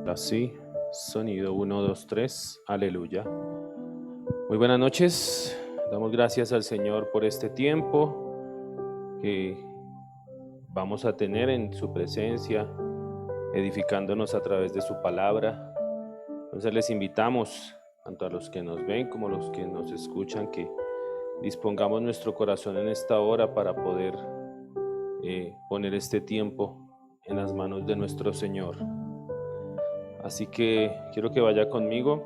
Así, sonido 1, 2, 3, aleluya. Muy buenas noches, damos gracias al Señor por este tiempo que vamos a tener en su presencia, edificándonos a través de su palabra. Entonces les invitamos, tanto a los que nos ven como a los que nos escuchan, que dispongamos nuestro corazón en esta hora para poder poner este tiempo en las manos de nuestro Señor. Así que quiero que vaya conmigo,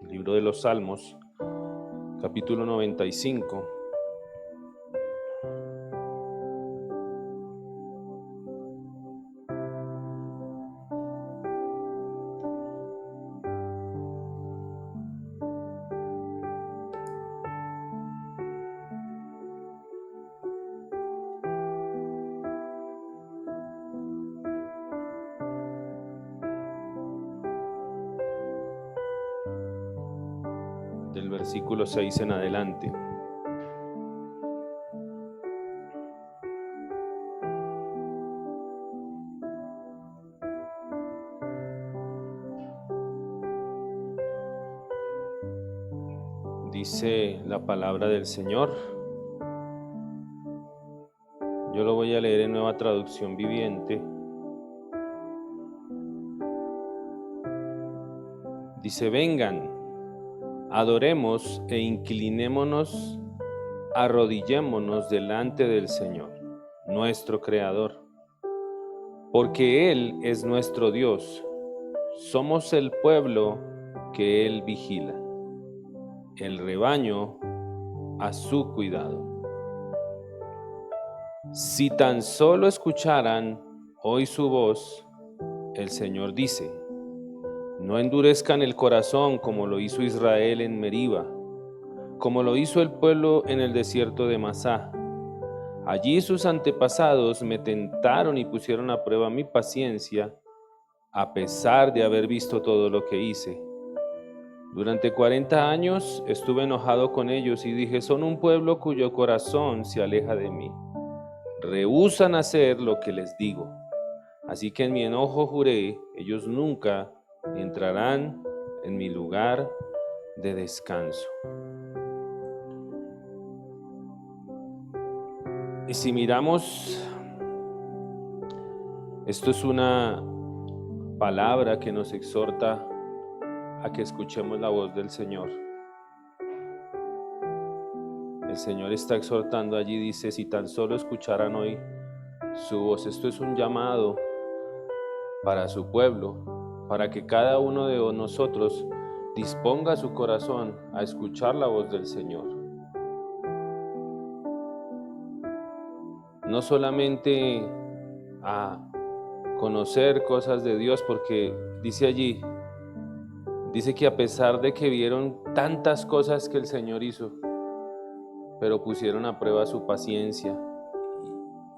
el libro de los Salmos, capítulo 95. Del versículo 6 en adelante. Dice la palabra del Señor. Yo lo voy a leer en Nueva Traducción Viviente. Dice: vengan, adoremos e inclinémonos, arrodillémonos delante del Señor, nuestro Creador, porque Él es nuestro Dios, somos el pueblo que Él vigila, el rebaño a su cuidado. Si tan solo escucharan hoy su voz, el Señor dice: no endurezcan el corazón como lo hizo Israel en Meriba, como lo hizo el pueblo en el desierto de Masá. Allí sus antepasados me tentaron y pusieron a prueba mi paciencia, a pesar de haber visto todo lo que hice. Durante 40 años estuve enojado con ellos y dije: son un pueblo cuyo corazón se aleja de mí. Rehúsan hacer lo que les digo. Así que en mi enojo juré: ellos nunca entrarán en mi lugar de descanso. Y si miramos, esto es una palabra que nos exhorta a que escuchemos la voz del Señor. El Señor está exhortando allí, dice: si tan solo escucharan hoy su voz. Esto es un llamado para su pueblo, para que cada uno de nosotros disponga su corazón a escuchar la voz del Señor. No solamente a conocer cosas de Dios, porque dice allí, dice que a pesar de que vieron tantas cosas que el Señor hizo, pero pusieron a prueba su paciencia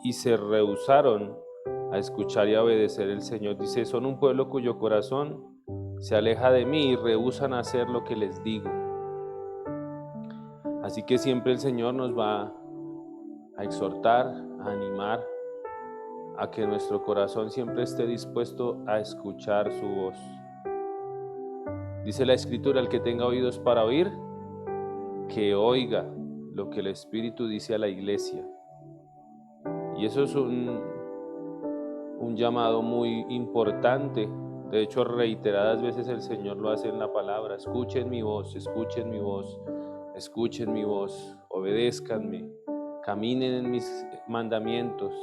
y se rehusaron a escuchar y a obedecer el Señor. Dice: son un pueblo cuyo corazón se aleja de mí y rehúsan hacer lo que les digo. Así que siempre el Señor nos va a exhortar, a animar, a que nuestro corazón siempre esté dispuesto a escuchar su voz. Dice la Escritura: el que tenga oídos para oír, que oiga lo que el Espíritu dice a la iglesia. Y eso es un llamado muy importante. De hecho, reiteradas veces el Señor lo hace en la palabra: escuchen mi voz, escuchen mi voz, escuchen mi voz, obedézcanme, caminen en mis mandamientos,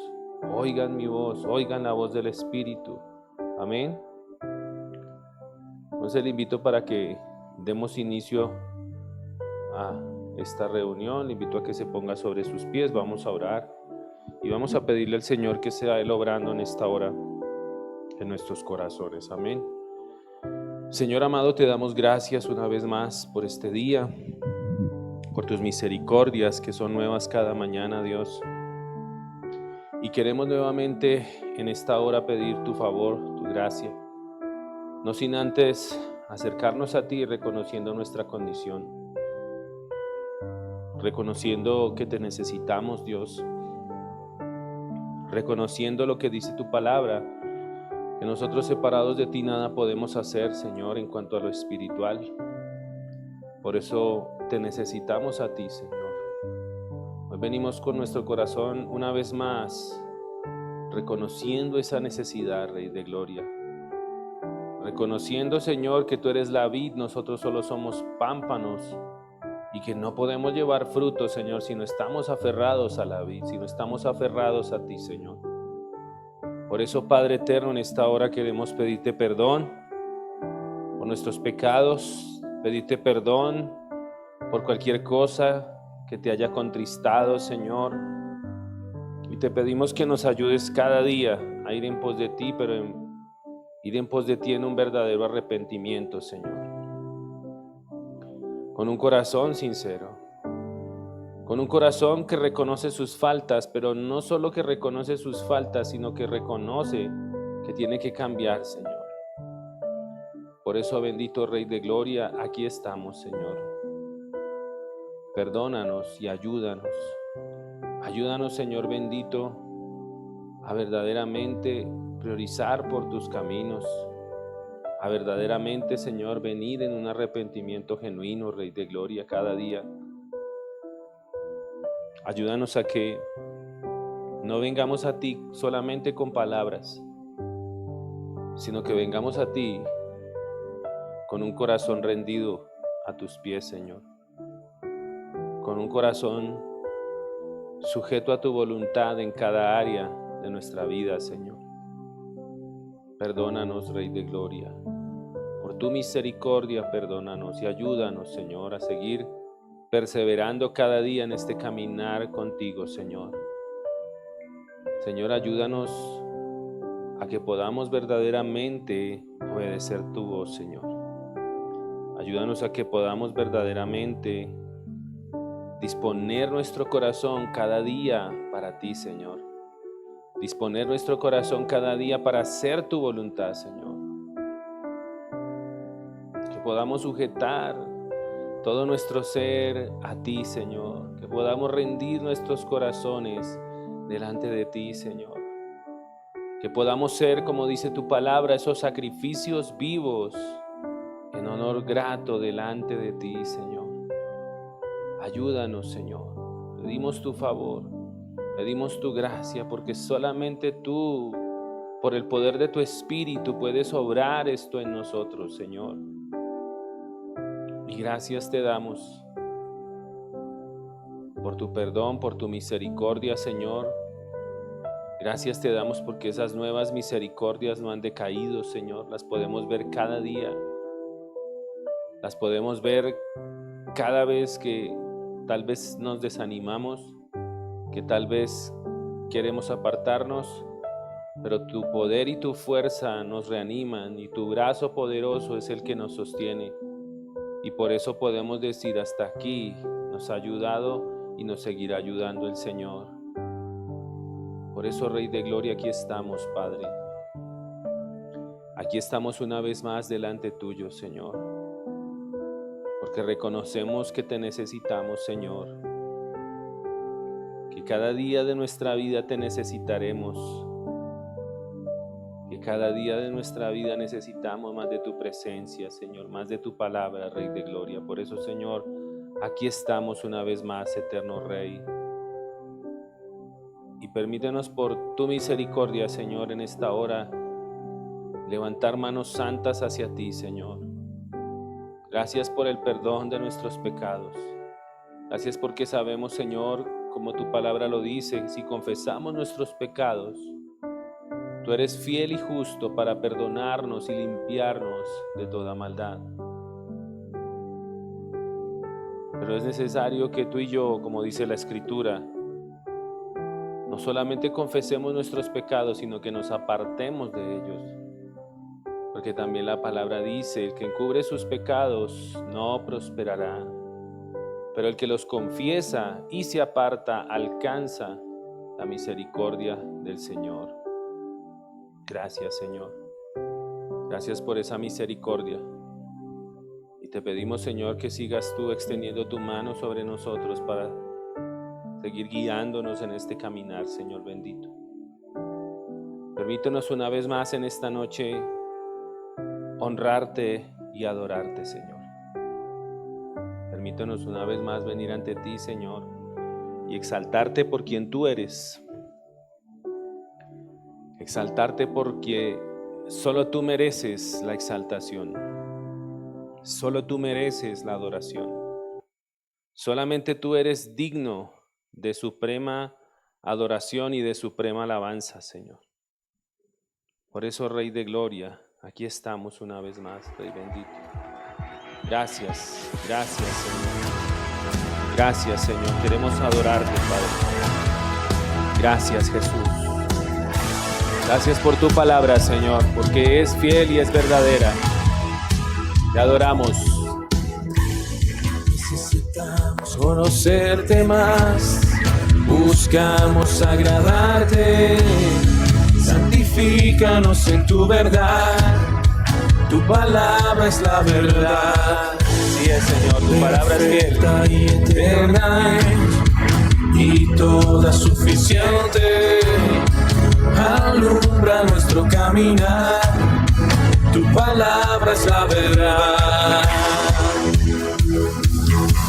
oigan mi voz, oigan la voz del Espíritu. Amén. Entonces le invito para que demos inicio a esta reunión. Le invito a que se ponga sobre sus pies. Vamos a orar y vamos a pedirle al Señor que sea Él obrando en esta hora en nuestros corazones. Amén. Señor amado, te damos gracias una vez más por este día, por tus misericordias que son nuevas cada mañana, Dios. Y queremos nuevamente en esta hora pedir tu favor, tu gracia, no sin antes acercarnos a ti reconociendo nuestra condición, reconociendo que te necesitamos, Dios, reconociendo lo que dice tu palabra, que nosotros separados de ti nada podemos hacer, Señor, en cuanto a lo espiritual. Por eso te necesitamos a ti, Señor. Hoy venimos con nuestro corazón una vez más, reconociendo esa necesidad, Rey de Gloria. Reconociendo, Señor, que tú eres la vid, nosotros solo somos pámpanos y que no podemos llevar fruto, Señor, si no estamos aferrados a la vid, si no estamos aferrados a ti, Señor. Por eso, Padre eterno, en esta hora queremos pedirte perdón por nuestros pecados, pedirte perdón por cualquier cosa que te haya contristado, Señor. Y te pedimos que nos ayudes cada día a ir en pos de ti, pero ir en pos de ti en un verdadero arrepentimiento, Señor. Con un corazón sincero, con un corazón que reconoce sus faltas, pero no solo que reconoce sus faltas, sino que reconoce que tiene que cambiar, Señor. Por eso, bendito Rey de Gloria, aquí estamos, Señor. Perdónanos y ayúdanos. Ayúdanos, Señor bendito, a verdaderamente priorizar por tus caminos, a verdaderamente, Señor, venir en un arrepentimiento genuino, Rey de Gloria, cada día. Ayúdanos a que no vengamos a ti solamente con palabras, sino que vengamos a ti con un corazón rendido a tus pies, Señor. Con un corazón sujeto a tu voluntad en cada área de nuestra vida, Señor. Perdónanos, Rey de Gloria. Por tu misericordia, perdónanos y ayúdanos, Señor, a seguir perseverando cada día en este caminar contigo, Señor. Señor, ayúdanos a que podamos verdaderamente obedecer tu voz, Señor. Ayúdanos a que podamos verdaderamente disponer nuestro corazón cada día para ti, Señor. Disponer nuestro corazón cada día para hacer tu voluntad, Señor. Que podamos sujetar todo nuestro ser a ti, Señor. Que podamos rendir nuestros corazones delante de ti, Señor. Que podamos ser, como dice tu palabra, esos sacrificios vivos en honor grato delante de ti, Señor. Ayúdanos, Señor. Pedimos tu favor, pedimos tu gracia, porque solamente tú, por el poder de tu Espíritu, puedes obrar esto en nosotros, Señor. Y gracias te damos por tu perdón, por tu misericordia, Señor. Gracias te damos porque esas nuevas misericordias no han decaído, Señor. Las podemos ver cada día. Las podemos ver cada vez que tal vez nos desanimamos, que tal vez queremos apartarnos, pero tu poder y tu fuerza nos reaniman y tu brazo poderoso es el que nos sostiene. Y por eso podemos decir, hasta aquí nos ha ayudado y nos seguirá ayudando el Señor. Por eso, Rey de Gloria, aquí estamos, Padre. Aquí estamos una vez más delante tuyo, Señor. Porque reconocemos que te necesitamos, Señor. Que cada día de nuestra vida te necesitaremos. Que cada día de nuestra vida necesitamos más de tu presencia, Señor, más de tu palabra, Rey de Gloria. Por eso, Señor, aquí estamos una vez más, eterno Rey. Y permítenos por tu misericordia, Señor, en esta hora, levantar manos santas hacia ti, Señor. Gracias por el perdón de nuestros pecados. Gracias porque sabemos, Señor, como tu palabra lo dice, si confesamos nuestros pecados, tú eres fiel y justo para perdonarnos y limpiarnos de toda maldad. Pero es necesario que tú y yo, como dice la Escritura, no solamente confesemos nuestros pecados, sino que nos apartemos de ellos. Porque también la palabra dice, el que encubre sus pecados no prosperará. Pero el que los confiesa y se aparta alcanza la misericordia del Señor. Gracias, Señor. Gracias por esa misericordia. Y te pedimos, Señor, que sigas tú extendiendo tu mano sobre nosotros para seguir guiándonos en este caminar, Señor bendito. Permítenos una vez más en esta noche honrarte y adorarte, Señor. Permítenos una vez más venir ante ti, Señor, y exaltarte por quien tú eres. Exaltarte porque solo tú mereces la exaltación. Solo tú mereces la adoración. Solamente tú eres digno de suprema adoración y de suprema alabanza, Señor. Por eso, Rey de Gloria, aquí estamos una vez más, Rey bendito. Gracias, gracias, Señor. Gracias, Señor. Queremos adorarte, Padre. Gracias, Jesús. Gracias por tu palabra, Señor, porque es fiel y es verdadera. Te adoramos. Necesitamos conocerte más, buscamos agradarte. Santifícanos en tu verdad, tu palabra es la verdad. Sí es, Señor, tu palabra es fiel y eterna y toda suficiente. Alumbra nuestro caminar, tu palabra es la verdad.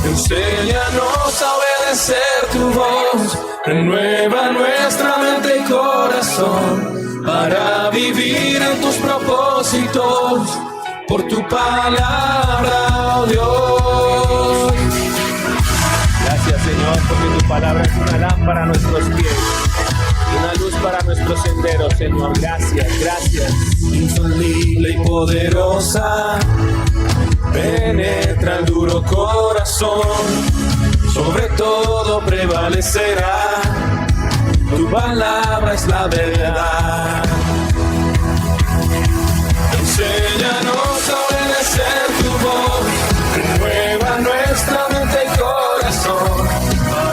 Enséñanos a obedecer tu voz, renueva nuestra mente y corazón para vivir en tus propósitos, por tu palabra, oh Dios. Gracias, Señor, porque tu palabra es una lámpara a nuestros pies y una luz para nuestros senderos, Señor. Gracias, gracias. Infalible y poderosa, penetra el duro corazón, sobre todo prevalecerá, tu palabra es la verdad. Enséñanos a obedecer tu voz, renueva nuestra mente y corazón,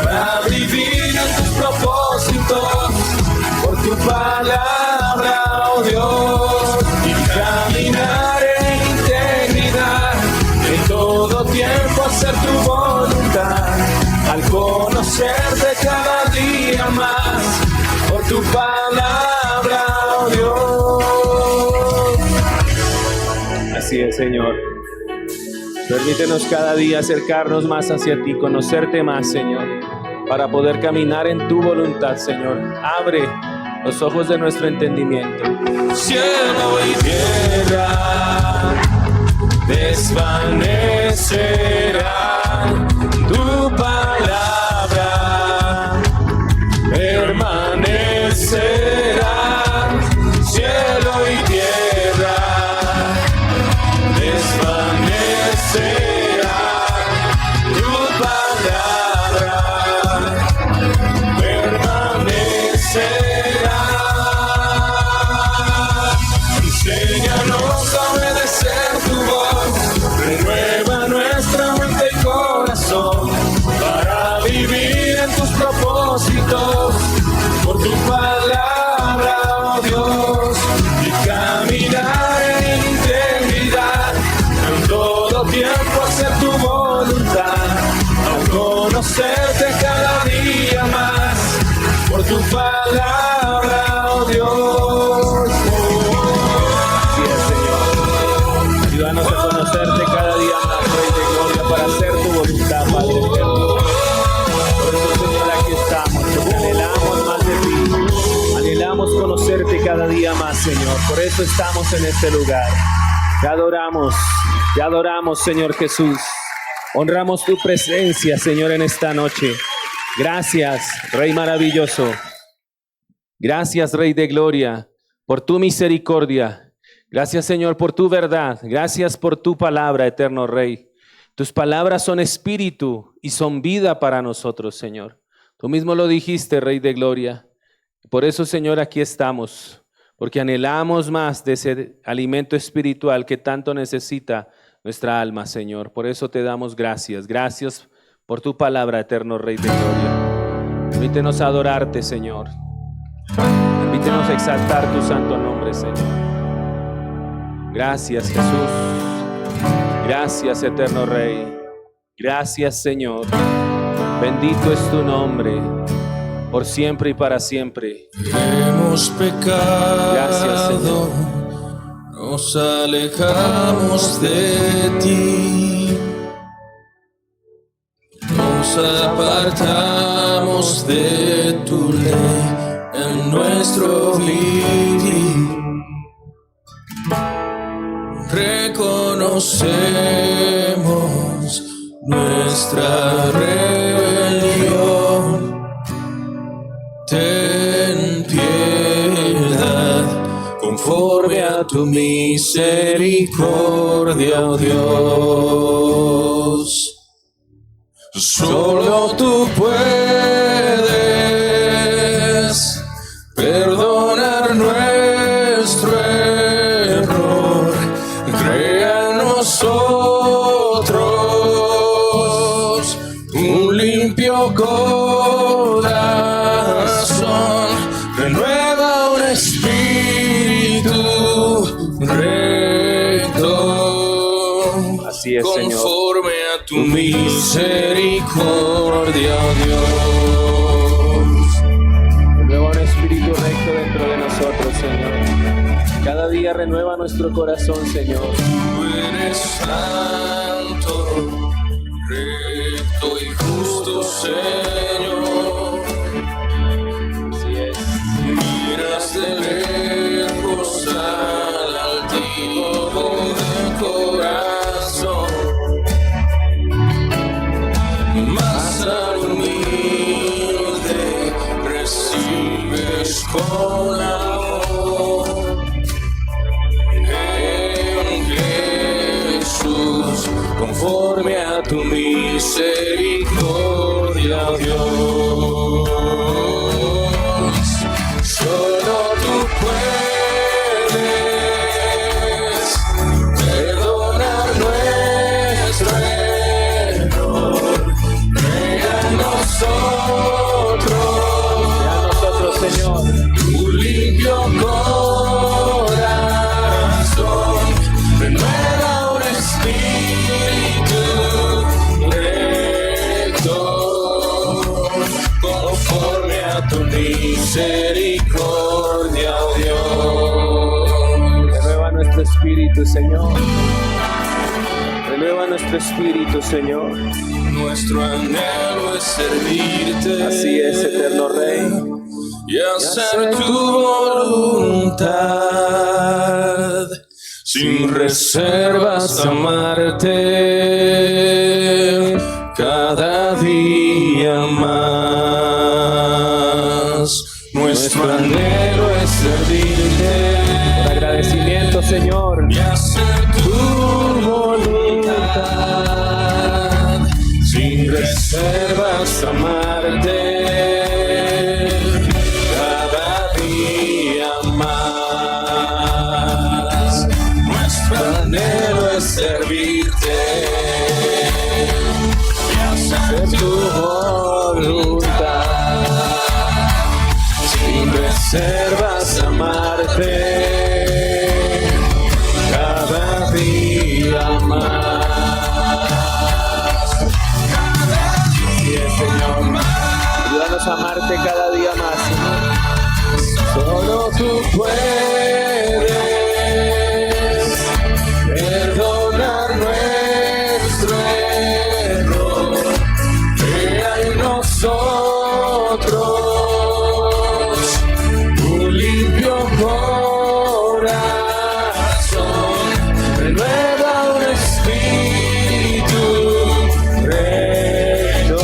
para vivir en tus propósitos, por tu palabra, oh Dios, y caminar en integridad, en todo tiempo hacer tu voluntad, al conocerte cada día más, por tu palabra, oh Dios. Así es, Señor. Permítenos cada día acercarnos más hacia ti, conocerte más, Señor, para poder caminar en tu voluntad, Señor. Abre los ojos de nuestro entendimiento. Cielo y tierra desvanecerán, tu palabra permanecerá. Cielo y tierra desvanecerá, tu palabra permanecerá. Enséñanos a obedecer tu voz, renueva nuestra mente y corazón, para vivir en tus propósitos, por tu palabra, oh Dios, y caminar en integridad, en todo tiempo hacer tu voluntad, al conocerte cada día más, por tu palabra, oh Dios. Así es, Señor. Ayúdanos a conocerte cada día más, Rey de Gloria, para hacer tu voluntad, Padre eterno. Por eso, Señor, aquí estamos, porque anhelamos más de ti. Anhelamos conocerte cada día más, Señor. Por eso estamos en este lugar. Te adoramos, Señor Jesús. Honramos tu presencia, Señor, en esta noche. Gracias, Rey maravilloso. Gracias, Rey de Gloria, por tu misericordia. Gracias, Señor, por tu verdad. Gracias por tu palabra, eterno Rey. Tus palabras son espíritu y son vida para nosotros, Señor. Tú mismo lo dijiste, Rey de Gloria. Por eso, Señor, aquí estamos, porque anhelamos más de ese alimento espiritual que tanto necesita nuestra alma, Señor. Por eso te damos gracias. Gracias por tu palabra, eterno Rey de Gloria. Permítenos adorarte, Señor. Permítenos exaltar tu santo nombre, Señor. Gracias, Jesús. Gracias, eterno Rey. Gracias, Señor. Bendito es tu nombre. por siempre y para siempre. Hemos pecado, Gracias, Señor. nos alejamos de ti, nos apartamos de tu ley en nuestro vivir. Reconocemos nuestra rebelión. Ten piedad conforme a tu misericordia, oh Dios. Solo tú puedes perdonar nuestro error. Crea en nosotros un limpio corazón, renueva un espíritu recto. Así es, Señor. Conforme a tu misericordia, oh Dios. Renueva un espíritu recto dentro de nosotros, Señor. Cada día renueva nuestro corazón, Señor. Tú eres santo, recto y justo, Señor. Así es. Miras de lejos al altivo de corazón, mas al humilde recibes con amor. En Jesús, conforme a tu misericordia, oh Dios. Solo tú puedes perdonar nuestro error. Crea en nosotros, Señor. un limpio corazón, renueva un espíritu recto, conforme a tu misericordia, oh Dios. Renueva nuestro espíritu, Señor. Renueva nuestro espíritu, Señor. Nuestro anhelo es servirte. Así es, eterno Rey. Y hacer tu voluntad, sin reservas amarte cada día más. Nuestro anhelo es servirte. Por agradecimiento, Señor. Y hacer tu voluntad, sin reservas amarte cada día más. Nuestro anhelo es servirte y hacer tu voluntad, sin reservas amarte cada día más. Así es, Señor. Ayúdanos a amarte cada día más, Señor. Solo tú puedes perdonar nuestro error. Crea en nosotros un limpio corazón, renueva un espíritu recto,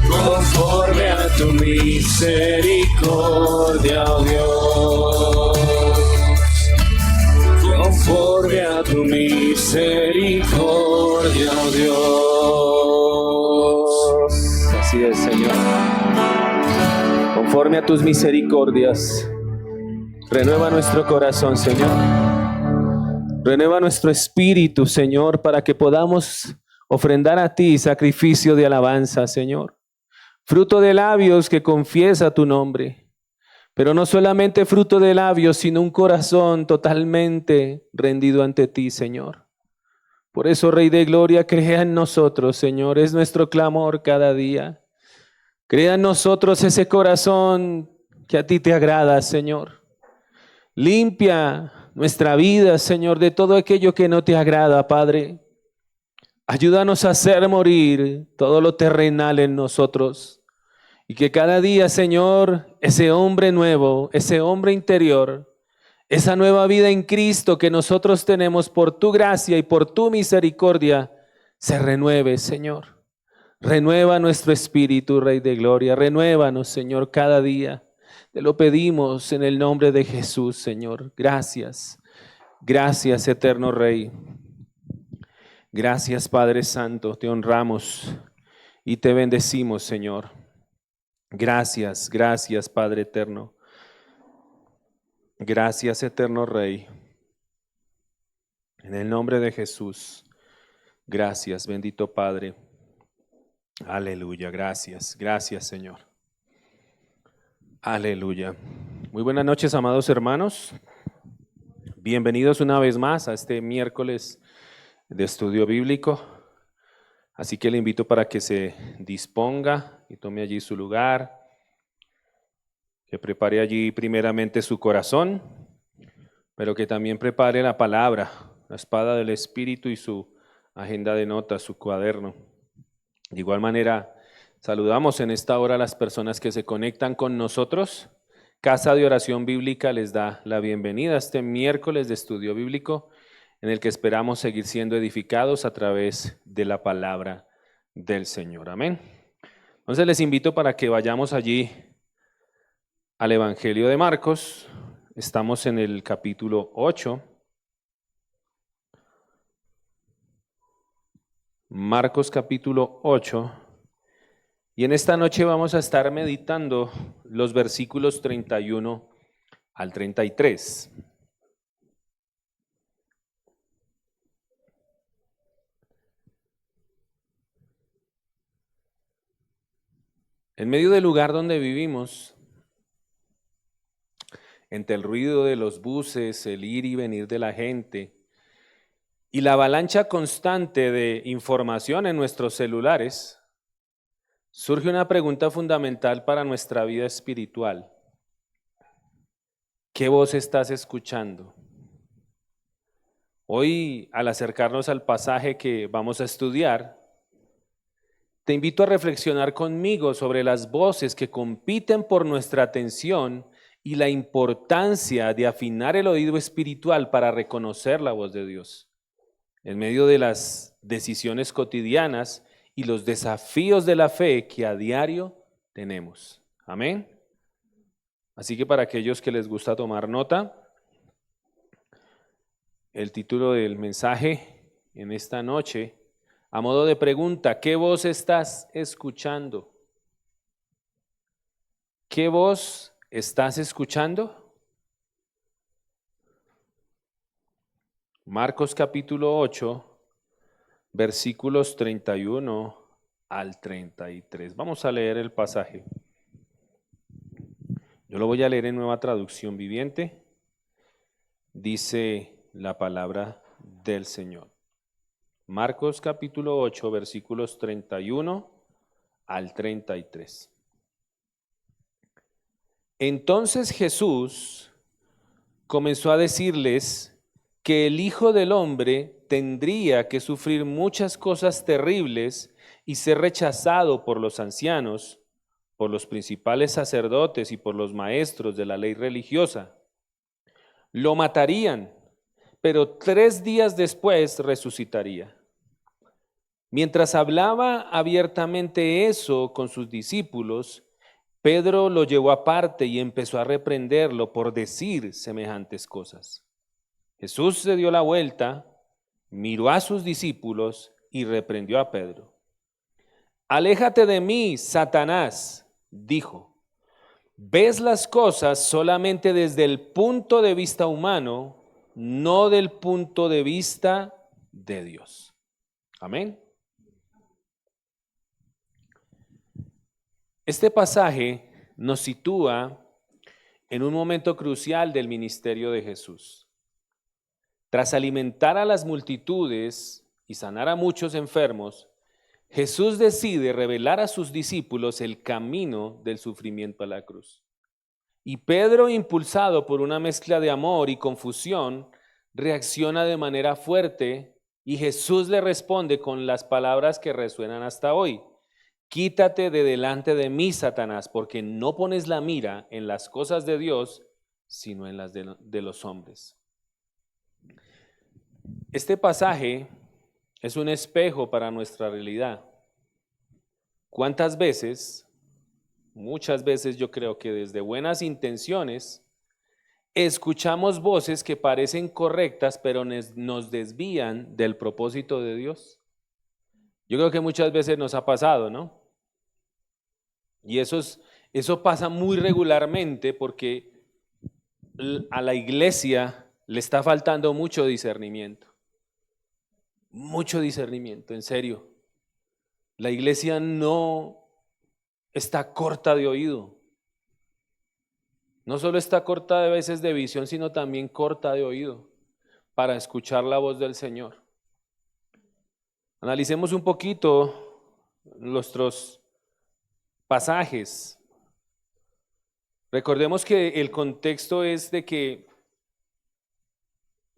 conforme a tu misericordia, oh Dios. Conforme a tu misericordia, oh Dios. Así es, Señor. Conforme a tus misericordias, renueva nuestro corazón, Señor. Renueva nuestro espíritu, Señor, para que podamos ofrendar a ti sacrificio de alabanza, Señor. Fruto de labios que confiesa tu nombre. Pero no solamente fruto de labios, sino un corazón totalmente rendido ante ti, Señor. Por eso, Rey de Gloria, crea en nosotros, Señor. Es nuestro clamor cada día. Crea en nosotros ese corazón que a ti te agrada, Señor. Limpia nuestra vida, Señor, de todo aquello que no te agrada, Padre. Ayúdanos a hacer morir todo lo terrenal en nosotros. Y que cada día, Señor, ese hombre nuevo, ese hombre interior, esa nueva vida en Cristo que nosotros tenemos por tu gracia y por tu misericordia, se renueve, Señor. Renueva nuestro espíritu, Rey de Gloria. Renuévanos, Señor, cada día. Te lo pedimos en el nombre de Jesús, Señor. Gracias. Gracias, eterno Rey. Gracias, Padre Santo. Te honramos y te bendecimos, Señor. Gracias, gracias, Padre eterno. Gracias, eterno Rey. En el nombre de Jesús. Gracias, bendito Padre. Aleluya, gracias, gracias, Señor. Aleluya. Muy buenas noches, amados hermanos. Bienvenidos una vez más a este miércoles de estudio bíblico. Así que le invito para que se disponga y tome allí su lugar, que prepare allí primeramente su corazón, pero que también prepare la palabra, la espada del Espíritu y su agenda de notas, su cuaderno. De igual manera, saludamos en esta hora a las personas que se conectan con nosotros. Casa de Oración Bíblica les da la bienvenida a este miércoles de estudio bíblico en el que esperamos seguir siendo edificados a través de la palabra del Señor. Amén. Entonces les invito para que vayamos allí al Evangelio de Marcos. Estamos en el capítulo 8. Marcos capítulo 8. Y en esta noche vamos a estar meditando los versículos 31 al 33. En medio del lugar donde vivimos, entre el ruido de los buses, el ir y venir de la gente y la avalancha constante de información en nuestros celulares, surge una pregunta fundamental para nuestra vida espiritual. ¿Qué voz estás escuchando? Hoy, al acercarnos al pasaje que vamos a estudiar, te invito a reflexionar conmigo sobre las voces que compiten por nuestra atención y la importancia de afinar el oído espiritual para reconocer la voz de Dios en medio de las decisiones cotidianas y los desafíos de la fe que a diario tenemos. Amén. Así que para aquellos que les gusta tomar nota, el título del mensaje en esta noche, a modo de pregunta, ¿qué voz estás escuchando? ¿Qué voz estás escuchando? Marcos capítulo 8, versículos 31 al 33. Vamos a leer el pasaje. Yo lo voy a leer en Nueva Traducción Viviente. Dice la palabra del Señor. Marcos capítulo 8, versículos 31 al 33. Entonces Jesús comenzó a decirles que el Hijo del Hombre tendría que sufrir muchas cosas terribles y ser rechazado por los ancianos, por los principales sacerdotes y por los maestros de la ley religiosa. Lo matarían, pero 3 días después resucitaría. Mientras hablaba abiertamente eso con sus discípulos, Pedro lo llevó aparte y empezó a reprenderlo por decir semejantes cosas. Jesús se dio la vuelta, miró a sus discípulos y reprendió a Pedro. Aléjate de mí, Satanás, dijo. Ves las cosas solamente desde el punto de vista humano, no del punto de vista de Dios. Amén. Este pasaje nos sitúa en un momento crucial del ministerio de Jesús. Tras alimentar a las multitudes y sanar a muchos enfermos, Jesús decide revelar a sus discípulos el camino del sufrimiento a la cruz. Y Pedro, impulsado por una mezcla de amor y confusión, reacciona de manera fuerte y Jesús le responde con las palabras que resuenan hasta hoy. Quítate de delante de mí, Satanás, porque no pones la mira en las cosas de Dios, sino en las de los hombres. Este pasaje es un espejo para nuestra realidad. ¿Cuántas veces? Muchas veces yo creo que desde buenas intenciones escuchamos voces que parecen correctas, pero nos desvían del propósito de Dios. Yo creo que muchas veces nos ha pasado, ¿no? Y eso pasa muy regularmente porque a la iglesia le está faltando mucho discernimiento. Mucho discernimiento, en serio. La iglesia no está corta de oído. No solo está corta de veces de visión, sino también corta de oído para escuchar la voz del Señor. Analicemos un poquito nuestros pasajes. Recordemos que el contexto es de que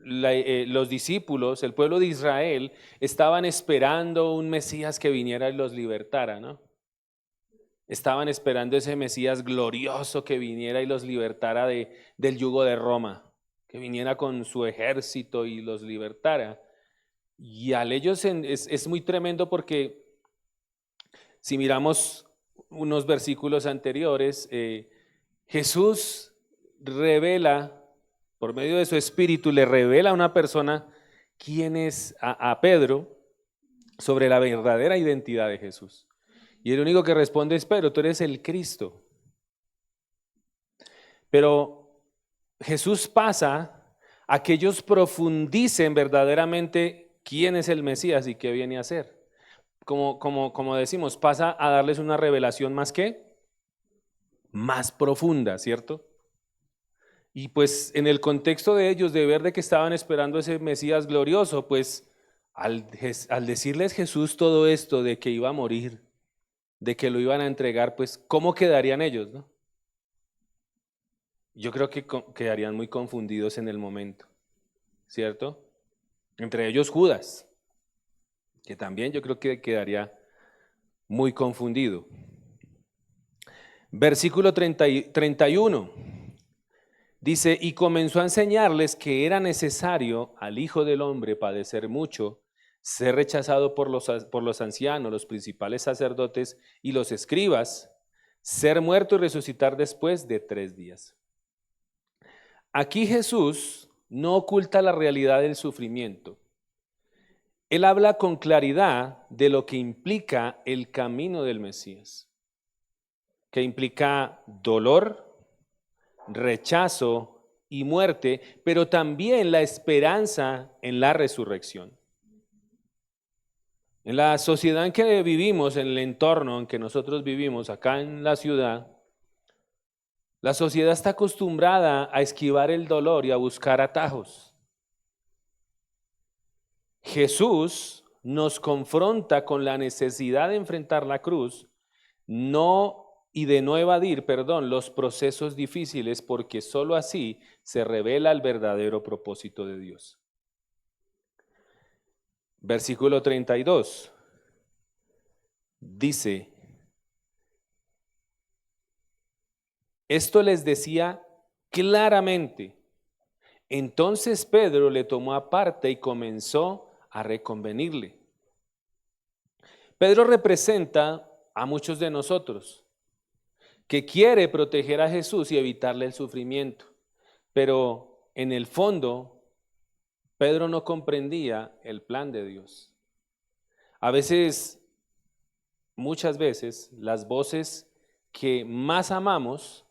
los discípulos, el pueblo de Israel, estaban esperando un Mesías que viniera y los libertara, ¿no? Estaban esperando ese Mesías glorioso que viniera y los libertara del yugo de Roma, que viniera con su ejército y los libertara. Y al ellos es muy tremendo porque si miramos unos versículos anteriores, Jesús revela, por medio de su espíritu, le revela a una persona quién es a Pedro sobre la verdadera identidad de Jesús. Y el único que responde es Pedro, tú eres el Cristo. Pero Jesús pasa a que ellos profundicen verdaderamente quién es el Mesías y qué viene a hacer. Como decimos, pasa a darles una revelación más profunda, ¿cierto? Y pues en el contexto de ellos, de ver de que estaban esperando ese Mesías glorioso, pues al decirles Jesús todo esto de que iba a morir, de que lo iban a entregar, pues ¿cómo quedarían ellos, no? Yo creo que quedarían muy confundidos en el momento, ¿cierto? Entre ellos Judas, que también yo creo que quedaría muy confundido. Versículo 31 dice, y comenzó a enseñarles que era necesario al Hijo del Hombre padecer mucho, ser rechazado por los ancianos, los principales sacerdotes y los escribas, ser muerto y resucitar después de 3 días. Aquí Jesús no oculta la realidad del sufrimiento. Él habla con claridad de lo que implica el camino del Mesías, que implica dolor, rechazo y muerte, pero también la esperanza en la resurrección. En la sociedad en que vivimos, en el entorno en que nosotros vivimos, acá en la ciudad, la sociedad está acostumbrada a esquivar el dolor y a buscar atajos. Jesús nos confronta con la necesidad de enfrentar la cruz, y de no evadir, los procesos difíciles, porque sólo así se revela el verdadero propósito de Dios. Versículo 32 dice, esto les decía claramente. Entonces Pedro le tomó aparte y comenzó a reconvenirle. Pedro representa a muchos de nosotros que quiere proteger a Jesús y evitarle el sufrimiento, pero en el fondo Pedro no comprendía el plan de Dios. Muchas veces, las voces que más amamos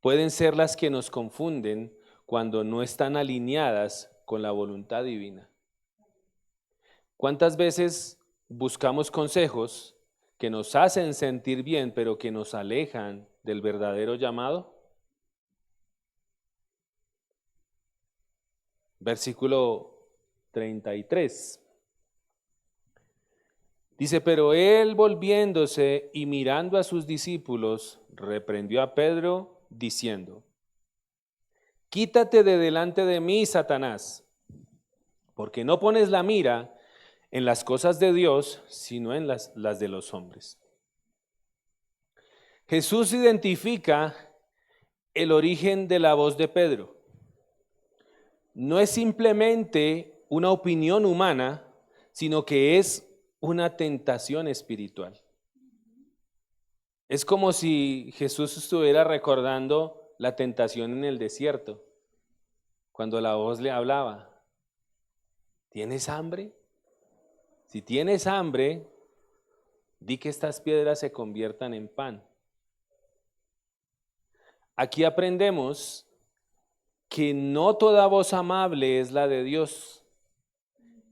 pueden ser las que nos confunden cuando no están alineadas con la voluntad divina. ¿Cuántas veces buscamos consejos que nos hacen sentir bien, pero que nos alejan del verdadero llamado? Versículo 33. Dice, pero él volviéndose y mirando a sus discípulos, reprendió a Pedro diciendo, quítate de delante de mí, Satanás, porque no pones la mira en las cosas de Dios, sino en las de los hombres. Jesús identifica el origen de la voz de Pedro. No es simplemente una opinión humana, sino que es una tentación espiritual. Es como si Jesús estuviera recordando la tentación en el desierto, cuando la voz le hablaba. ¿Tienes hambre? Si tienes hambre, di que estas piedras se conviertan en pan. Aquí aprendemos que no toda voz amable es la de Dios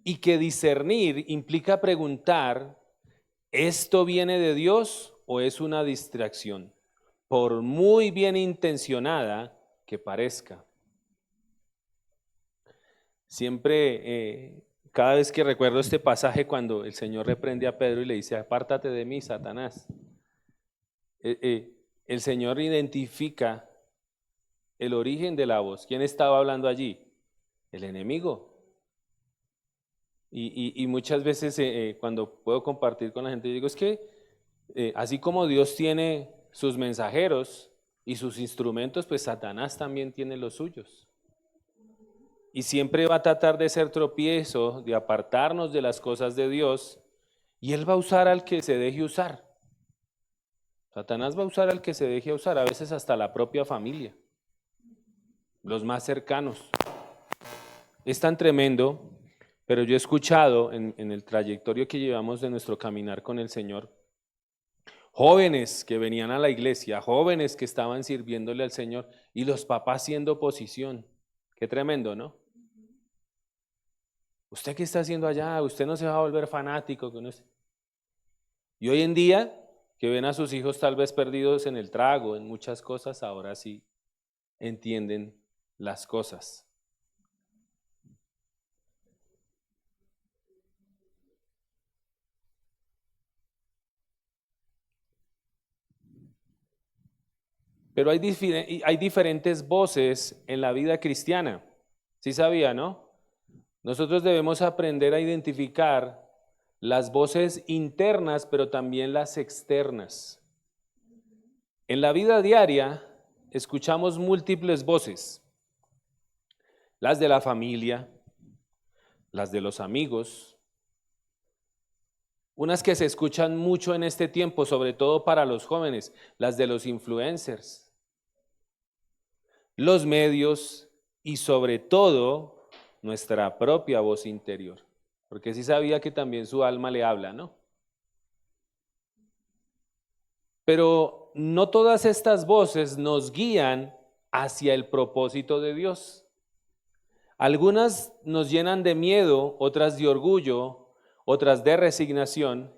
y que discernir implica preguntar, ¿esto viene de Dios o es una distracción? Por muy bien intencionada que parezca. Siempre, cada vez que recuerdo este pasaje cuando el Señor reprende a Pedro y le dice, apártate de mí, Satanás. El Señor identifica el origen de la voz. ¿Quién estaba hablando allí? El enemigo. Y muchas veces cuando puedo compartir con la gente, digo, es que así como Dios tiene sus mensajeros y sus instrumentos, pues Satanás también tiene los suyos. Y siempre va a tratar de ser tropiezo, de apartarnos de las cosas de Dios, y él va a usar al que se deje usar. Satanás va a usar al que se deje usar, a veces hasta la propia familia, los más cercanos. Es tan tremendo, pero yo he escuchado en el trayectorio que llevamos de nuestro caminar con el Señor, jóvenes que venían a la iglesia, jóvenes que estaban sirviéndole al Señor, y los papás siendo oposición. Qué tremendo, ¿no? ¿Usted qué está haciendo allá? ¿Usted no se va a volver fanático? Y hoy en día, que ven a sus hijos tal vez perdidos en el trago, en muchas cosas, ahora sí entienden las cosas. Pero hay diferentes voces en la vida cristiana. ¿Sí sabía, no? Nosotros debemos aprender a identificar las voces internas, pero también las externas. En la vida diaria escuchamos múltiples voces. Las de la familia, las de los amigos, unas que se escuchan mucho en este tiempo, sobre todo para los jóvenes, las de los influencers, los medios y sobre todo nuestra propia voz interior. Porque sí sabía que también su alma le habla, ¿no? Pero no todas estas voces nos guían hacia el propósito de Dios. Algunas nos llenan de miedo, otras de orgullo, otras de resignación.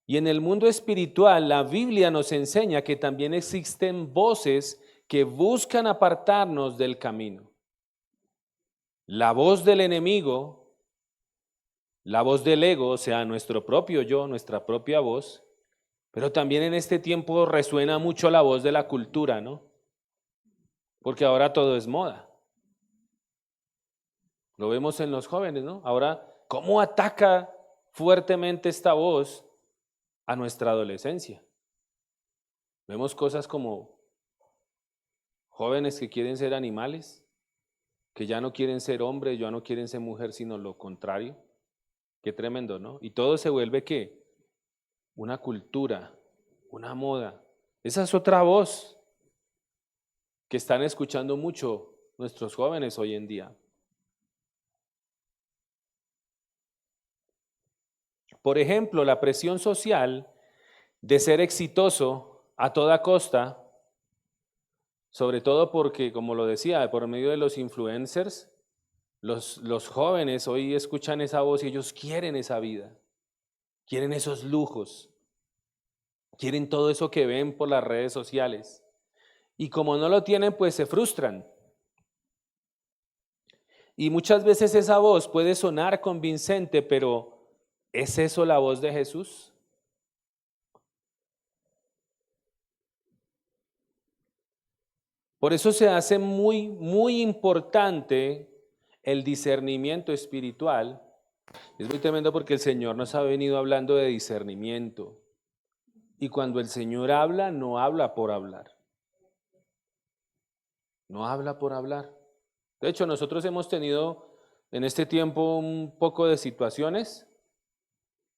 Y en el mundo espiritual, la Biblia nos enseña que también existen voces que buscan apartarnos del camino. La voz del enemigo, la voz del ego, o sea, nuestro propio yo, nuestra propia voz, pero también en este tiempo resuena mucho la voz de la cultura, ¿no? Porque ahora todo es moda. Lo vemos en los jóvenes, ¿no? Ahora, ¿cómo ataca fuertemente esta voz a nuestra adolescencia? Vemos cosas como jóvenes que quieren ser animales, que ya no quieren ser hombres, ya no quieren ser mujer, sino lo contrario. Qué tremendo, ¿no? Y todo se vuelve ¿qué? Una cultura, una moda. Esa es otra voz que están escuchando mucho nuestros jóvenes hoy en día. Por ejemplo, la presión social de ser exitoso a toda costa, sobre todo porque, como lo decía, por medio de los influencers, los jóvenes hoy escuchan esa voz y ellos quieren esa vida, quieren esos lujos, quieren todo eso que ven por las redes sociales. Y como no lo tienen, pues se frustran. Y muchas veces esa voz puede sonar convincente, pero ¿Es eso la voz de Jesús? Por eso se hace muy importante el discernimiento espiritual. Es muy tremendo porque el Señor nos ha venido hablando de discernimiento. Y cuando el Señor habla, no habla por hablar. No habla por hablar. De hecho, nosotros hemos tenido en este tiempo un poco de situaciones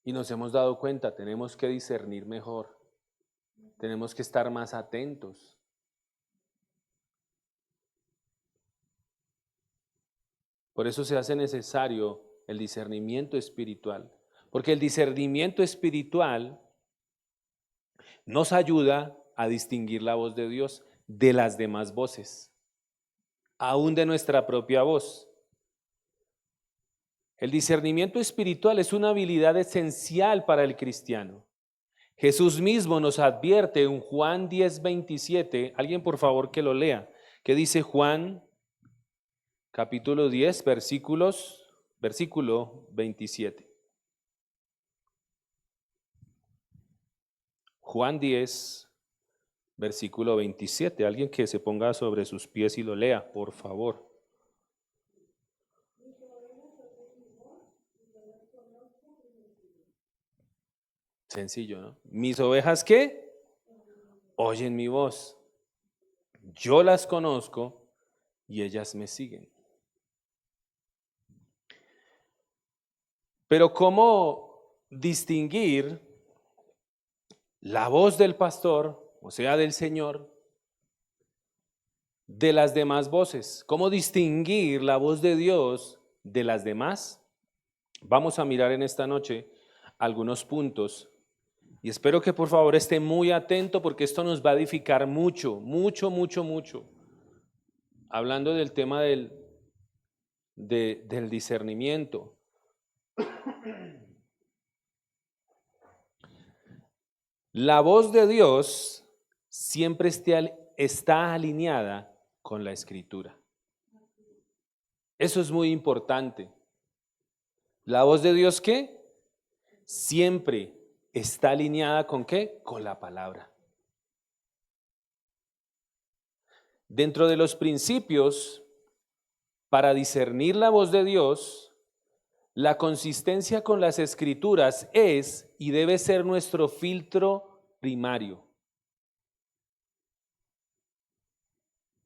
y nos hemos dado cuenta, tenemos que discernir mejor. Tenemos que estar más atentos. Por eso se hace necesario el discernimiento espiritual. Porque el discernimiento espiritual nos ayuda a distinguir la voz de Dios de las demás voces, aún de nuestra propia voz. El discernimiento espiritual es una habilidad esencial para el cristiano. Jesús mismo nos advierte en Juan 10:27, alguien por favor que lo lea, que dice Juan capítulo 10, versículo 27. Juan 10, versículo 27. Alguien que se ponga sobre sus pies y lo lea, por favor. Sencillo, ¿no? Mis ovejas, ¿qué? Oyen mi voz. Yo las conozco y ellas me siguen. Pero ¿cómo distinguir la voz del pastor, o sea, del Señor, de las demás voces? ¿Cómo distinguir la voz de Dios de las demás? Vamos a mirar en esta noche algunos puntos y espero que por favor esté muy atento porque esto nos va a edificar mucho. Hablando del tema del discernimiento. La voz de Dios siempre está alineada con la Escritura. Eso es muy importante. La voz de Dios, ¿qué? Siempre está alineada ¿con qué? Con la palabra. Dentro de los principios para discernir la voz de Dios, la consistencia con las Escrituras es y debe ser nuestro filtro primario.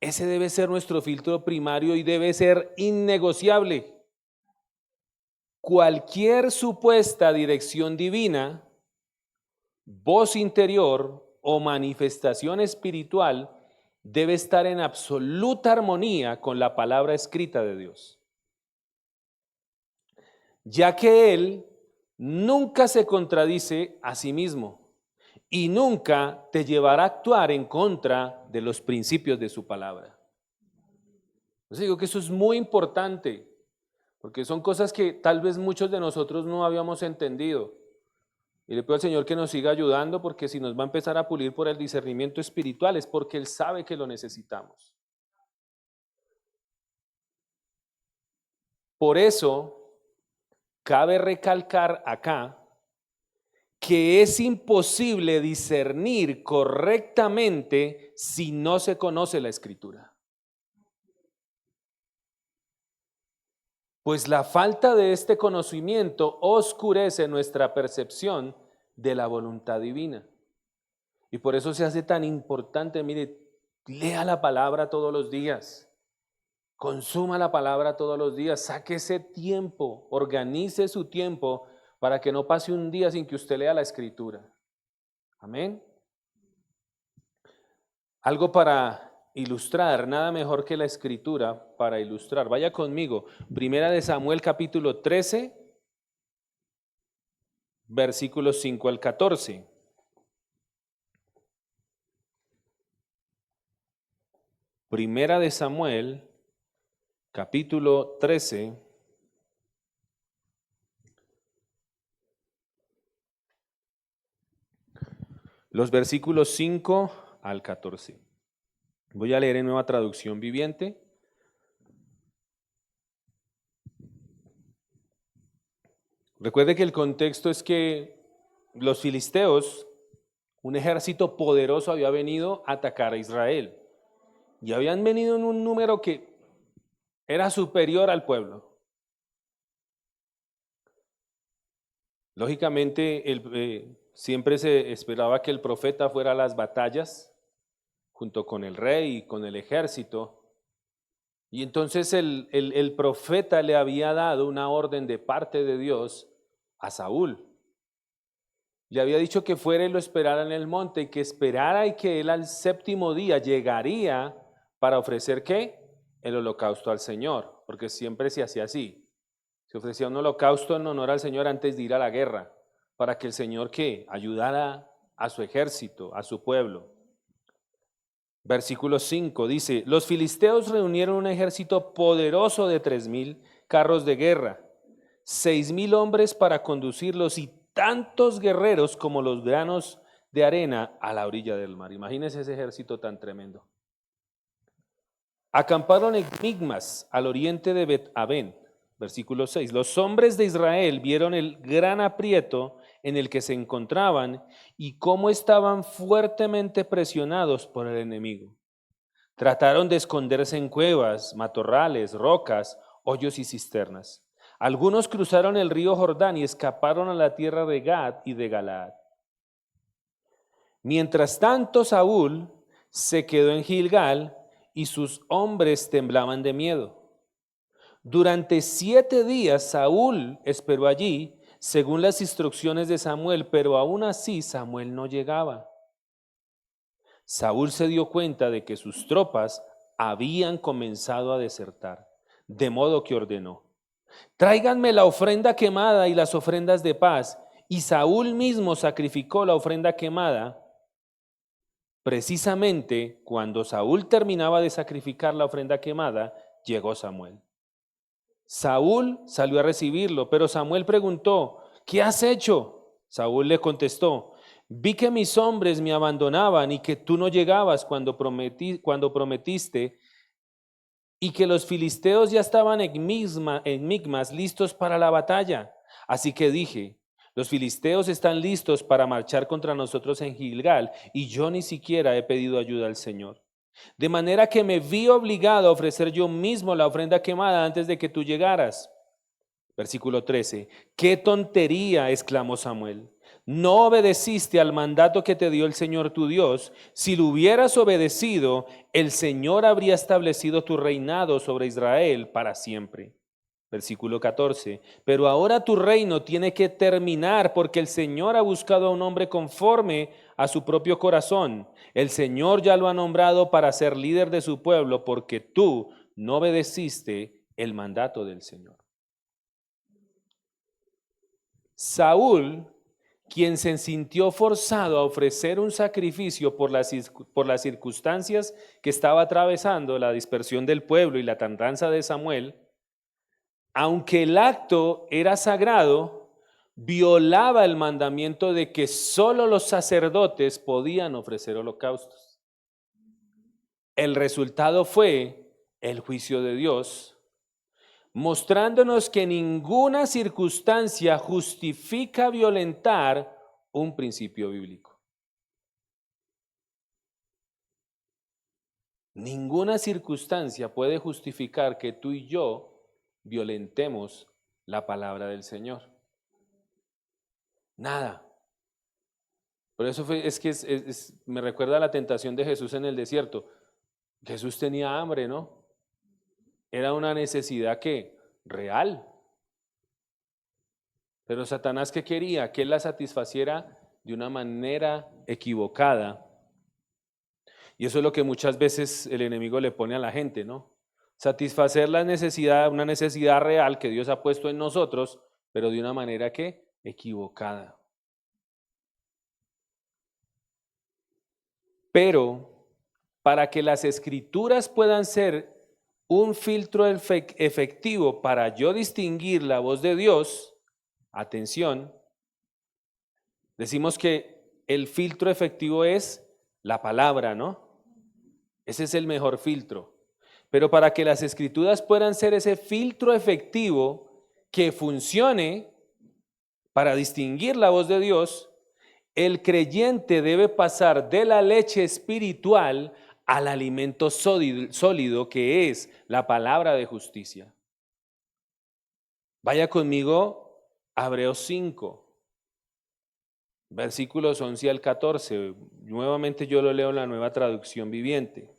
Ese debe ser nuestro filtro primario y debe ser innegociable. Cualquier supuesta dirección divina, voz interior o manifestación espiritual debe estar en absoluta armonía con la palabra escrita de Dios, ya que Él nunca se contradice a sí mismo y nunca te llevará a actuar en contra de los principios de su palabra. Yo digo que eso es muy importante, porque son cosas que tal vez muchos de nosotros no habíamos entendido. Y le pido al Señor que nos siga ayudando, porque si nos va a empezar a pulir por el discernimiento espiritual es porque Él sabe que lo necesitamos. Por eso, cabe recalcar acá que es imposible discernir correctamente si no se conoce la Escritura. Pues la falta de este conocimiento oscurece nuestra percepción de la voluntad divina. Y por eso se hace tan importante, mire, lea la palabra todos los días, consuma la palabra todos los días, saque ese tiempo, organice su tiempo para que no pase un día sin que usted lea la Escritura. Amén. Algo para ilustrar, nada mejor que la Escritura para ilustrar. Vaya conmigo, Primera de Samuel capítulo 13, versículos 5 al 14. Primera de Samuel capítulo 13, los versículos 5 al 14. Voy a leer en Nueva Traducción Viviente. Recuerde que el contexto es que los filisteos, un ejército poderoso, había venido a atacar a Israel. Y habían venido en un número que era superior al pueblo. Lógicamente, siempre se esperaba que el profeta fuera a las batallas junto con el rey y con el ejército. Y entonces el profeta le había dado una orden de parte de Dios a Saúl. Le había dicho que fuera y lo esperara en el monte y que esperara y que él al séptimo día llegaría para ofrecer ¿qué? El holocausto al Señor, porque siempre se hacía así. Se ofrecía un holocausto en honor al Señor antes de ir a la guerra, para que el Señor ¿qué? Ayudara a su ejército, a su pueblo. Versículo 5 dice, los filisteos reunieron un ejército poderoso de 3,000 carros de guerra, 6,000 hombres para conducirlos y tantos guerreros como los granos de arena a la orilla del mar. Imagínense ese ejército tan tremendo. Acamparon en Migmas, al oriente de Bet-Aven. Versículo 6. Los hombres de Israel vieron el gran aprieto en el que se encontraban y cómo estaban fuertemente presionados por el enemigo. Trataron de esconderse en cuevas, matorrales, rocas, hoyos y cisternas. Algunos cruzaron el río Jordán y escaparon a la tierra de Gad y de Galaad. Mientras tanto, Saúl se quedó en Gilgal y sus hombres temblaban de miedo. Durante 7 días Saúl esperó allí, según las instrucciones de Samuel, pero aún así Samuel no llegaba. Saúl se dio cuenta de que sus tropas habían comenzado a desertar, de modo que ordenó: tráiganme la ofrenda quemada y las ofrendas de paz. Y Saúl mismo sacrificó la ofrenda quemada. Precisamente cuando Saúl terminaba de sacrificar la ofrenda quemada, llegó Samuel. Saúl salió a recibirlo, pero Samuel preguntó: ¿qué has hecho? Saúl le contestó: vi que mis hombres me abandonaban y que tú no llegabas cuando prometiste, y que los filisteos ya estaban en Migmas listos para la batalla. Así que dije: los filisteos están listos para marchar contra nosotros en Gilgal, y yo ni siquiera he pedido ayuda al Señor. De manera que me vi obligado a ofrecer yo mismo la ofrenda quemada antes de que tú llegaras. Versículo 13. ¡Qué tontería!, exclamó Samuel. No obedeciste al mandato que te dio el Señor tu Dios. Si lo hubieras obedecido, el Señor habría establecido tu reinado sobre Israel para siempre. Versículo 14. Pero ahora tu reino tiene que terminar, porque el Señor ha buscado a un hombre conforme a su propio corazón. El Señor ya lo ha nombrado para ser líder de su pueblo, porque tú no obedeciste el mandato del Señor. Saúl, quien se sintió forzado a ofrecer un sacrificio por las circunstancias que estaba atravesando, la dispersión del pueblo y la tardanza de Samuel, aunque el acto era sagrado, violaba el mandamiento de que solo los sacerdotes podían ofrecer holocaustos. El resultado fue el juicio de Dios, mostrándonos que ninguna circunstancia justifica violentar un principio bíblico. Ninguna circunstancia puede justificar que tú y yo violentemos la palabra del Señor. Nada. Por eso me recuerda a la tentación de Jesús en el desierto. Jesús tenía hambre, ¿no? Era una necesidad que real. Pero Satanás, ¿qué quería? Que él la satisfaciera de una manera equivocada. Y eso es lo que muchas veces el enemigo le pone a la gente, ¿no? Satisfacer la necesidad, una necesidad real que Dios ha puesto en nosotros, pero de una manera que equivocada. Pero para que las escrituras puedan ser un filtro efectivo para yo distinguir la voz de Dios, atención, decimos que el filtro efectivo es la palabra, ¿no? Ese es el mejor filtro. Pero para que las escrituras puedan ser ese filtro efectivo que funcione, Para distinguir la voz de Dios, el creyente debe pasar de la leche espiritual al alimento sólido que es la palabra de justicia. Vaya conmigo a Hebreos 5, versículos 11 al 14. Nuevamente yo lo leo en la Nueva Traducción Viviente.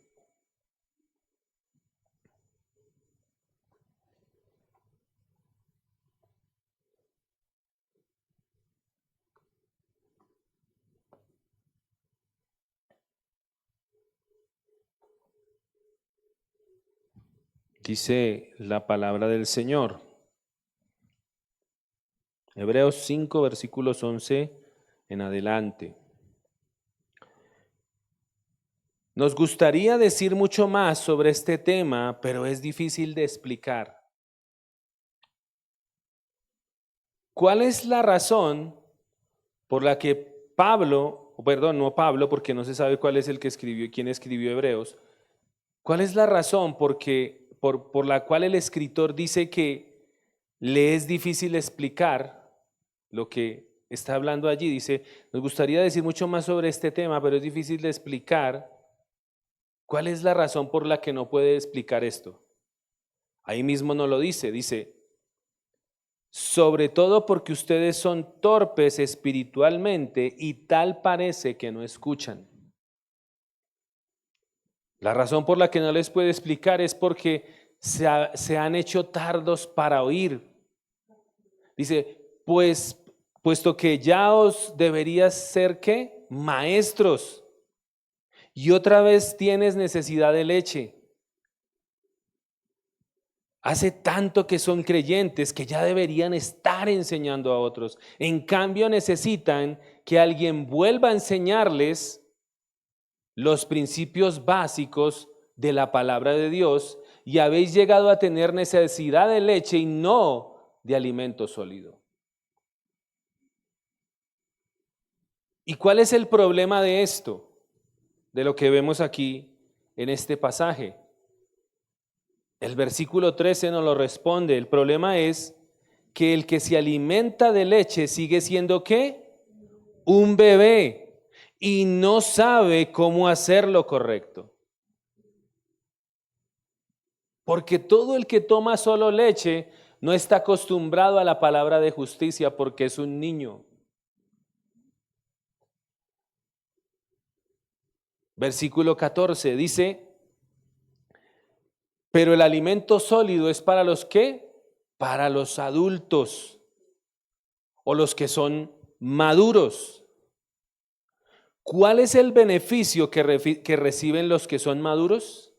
Dice la palabra del Señor. Hebreos 5, versículos 11 en adelante. Nos gustaría decir mucho más sobre este tema, pero es difícil de explicar. ¿Cuál es la razón por la que porque no se sabe cuál es el que escribió y quién escribió Hebreos? ¿Cuál es la razón por la cual el escritor dice que le es difícil explicar lo que está hablando allí? Dice, nos gustaría decir mucho más sobre este tema, pero es difícil de explicar. ¿Cuál es la razón por la que no puede explicar esto? Ahí mismo no lo dice, sobre todo porque ustedes son torpes espiritualmente y tal parece que no escuchan. La razón por la que no les puede explicar es porque se han hecho tardos para oír. Dice, pues, puesto que ya os deberías ser, ¿qué? Maestros. Y otra vez tienes necesidad de leche. Hace tanto que son creyentes que ya deberían estar enseñando a otros. En cambio, necesitan que alguien vuelva a enseñarles los principios básicos de la palabra de Dios, y habéis llegado a tener necesidad de leche y no de alimento sólido. ¿Y cuál es el problema de esto? De lo que vemos aquí en este pasaje. El versículo 13 nos lo responde. El problema es que el que se alimenta de leche sigue siendo ¿qué? Un bebé y no sabe cómo hacer lo correcto. Porque todo el que toma solo leche no está acostumbrado a la palabra de justicia porque es un niño. Versículo 14 dice, pero el alimento sólido es para los ¿qué? Para los adultos o los que son maduros. ¿Cuál es el beneficio que reciben los que son maduros?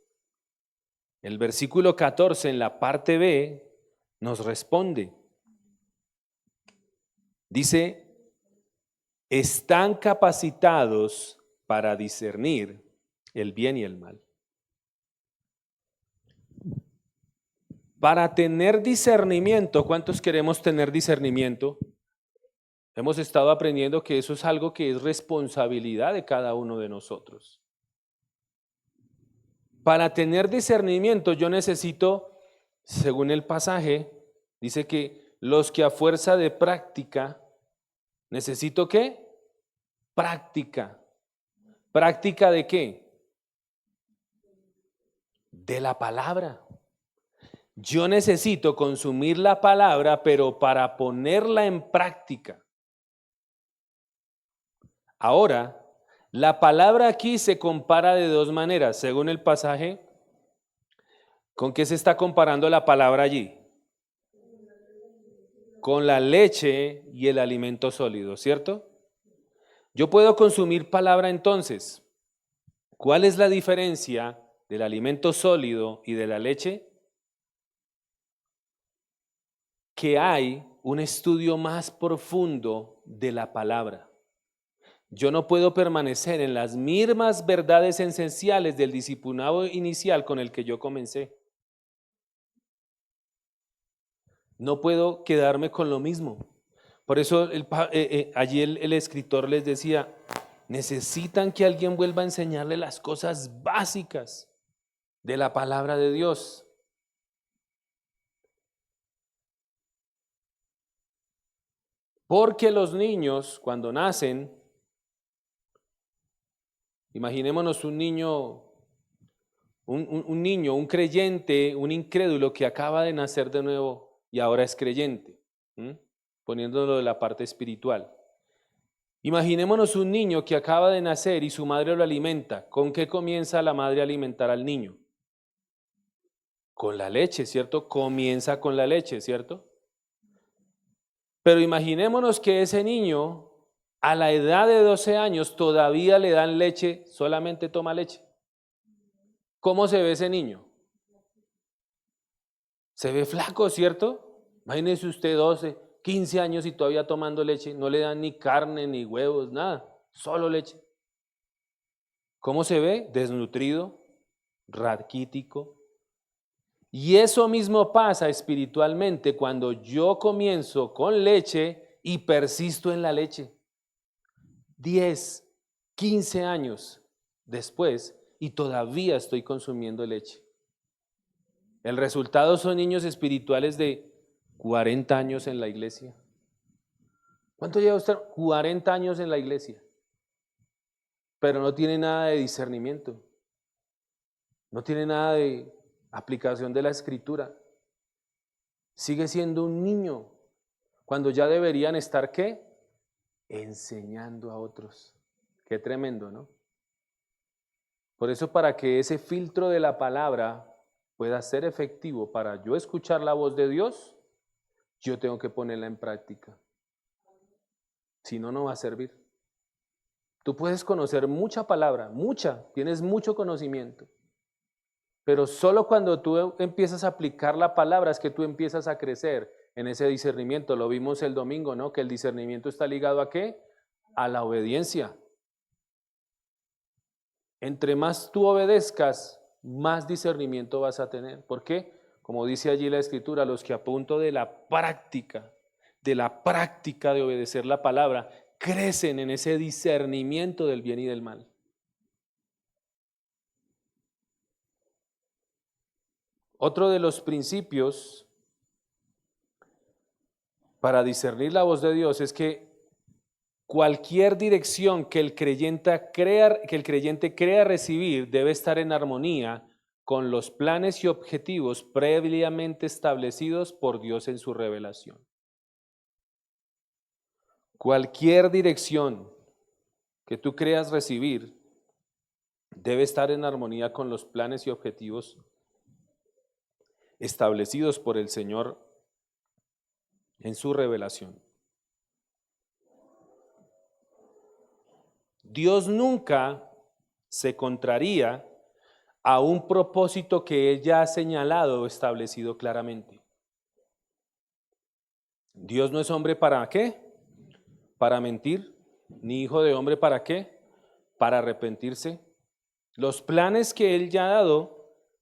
El versículo 14 en la parte B nos responde. Dice, están capacitados para discernir el bien y el mal. Para tener discernimiento, ¿cuántos queremos tener discernimiento? Hemos estado aprendiendo que eso es algo que es responsabilidad de cada uno de nosotros. Para tener discernimiento yo necesito, según el pasaje, dice que los que a fuerza de práctica, ¿necesito qué? Práctica. ¿Práctica de qué? De la palabra. Yo necesito consumir la palabra, pero para ponerla en práctica. Ahora, la palabra aquí se compara de dos maneras, según el pasaje. ¿Con qué se está comparando la palabra allí? Con la leche y el alimento sólido, ¿cierto? Yo puedo consumir palabra entonces. ¿Cuál es la diferencia del alimento sólido y de la leche? Que hay un estudio más profundo de la palabra. Yo no puedo permanecer en las mismas verdades esenciales del discipulado inicial con el que yo comencé. No puedo quedarme con lo mismo. Por eso allí el escritor les decía, necesitan que alguien vuelva a enseñarle las cosas básicas de la palabra de Dios. Porque los niños, cuando nacen, imaginémonos un niño, un creyente, un incrédulo que acaba de nacer de nuevo y ahora es creyente, poniéndolo de la parte espiritual. Imaginémonos un niño que acaba de nacer y su madre lo alimenta. ¿Con qué comienza la madre a alimentar al niño? Con la leche, ¿cierto? Comienza con la leche, ¿cierto? Pero imaginémonos que ese niño, a la edad de 12 años, todavía le dan leche, solamente toma leche. ¿Cómo se ve ese niño? Se ve flaco, ¿cierto? Imagínese usted 12, 15 años y todavía tomando leche, no le dan ni carne, ni huevos, nada, solo leche. ¿Cómo se ve? Desnutrido, raquítico. Y eso mismo pasa espiritualmente cuando yo comienzo con leche y persisto en la leche. 10, 15 años después y todavía estoy consumiendo leche. El resultado son niños espirituales de 40 años en la iglesia. ¿Cuánto lleva usted? 40 años en la iglesia. Pero no tiene nada de discernimiento. No tiene nada de aplicación de la escritura. Sigue siendo un niño cuando ya deberían estar, ¿qué? Enseñando a otros. Qué tremendo, ¿no? Por eso, para que ese filtro de la palabra pueda ser efectivo para yo escuchar la voz de Dios, yo tengo que ponerla en práctica. Si no, no va a servir. Tú puedes conocer mucha palabra, tienes mucho conocimiento, pero solo cuando tú empiezas a aplicar la palabra es que tú empiezas a crecer en ese discernimiento. Lo vimos el domingo, ¿no? Que el discernimiento está ligado ¿a qué? A la obediencia. Entre más tú obedezcas, más discernimiento vas a tener. ¿Por qué? Como dice allí la Escritura, los que a punto de la práctica de obedecer la palabra, crecen en ese discernimiento del bien y del mal. Otro de los principios para discernir la voz de Dios es que cualquier dirección que el creyente crea recibir debe estar en armonía con los planes y objetivos previamente establecidos por Dios en su revelación. Cualquier dirección que tú creas recibir debe estar en armonía con los planes y objetivos establecidos por el Señor en su revelación. Dios nunca se contraría a un propósito que Él ya ha señalado o establecido claramente. Dios no es hombre para ¿qué? Para mentir, ni hijo de hombre para ¿qué? Para arrepentirse. Los planes que Él ya ha dado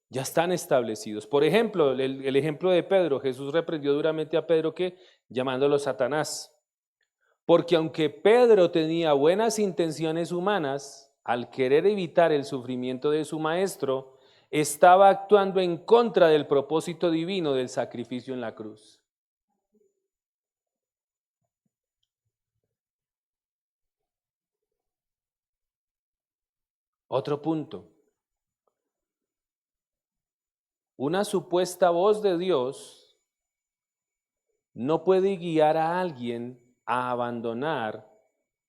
ya están establecidos. Por ejemplo, el ejemplo de Pedro. Jesús reprendió duramente a Pedro que llamándolo Satanás. Porque aunque Pedro tenía buenas intenciones humanas, al querer evitar el sufrimiento de su maestro, estaba actuando en contra del propósito divino del sacrificio en la cruz. Otro punto. Una supuesta voz de Dios no puede guiar a alguien a abandonar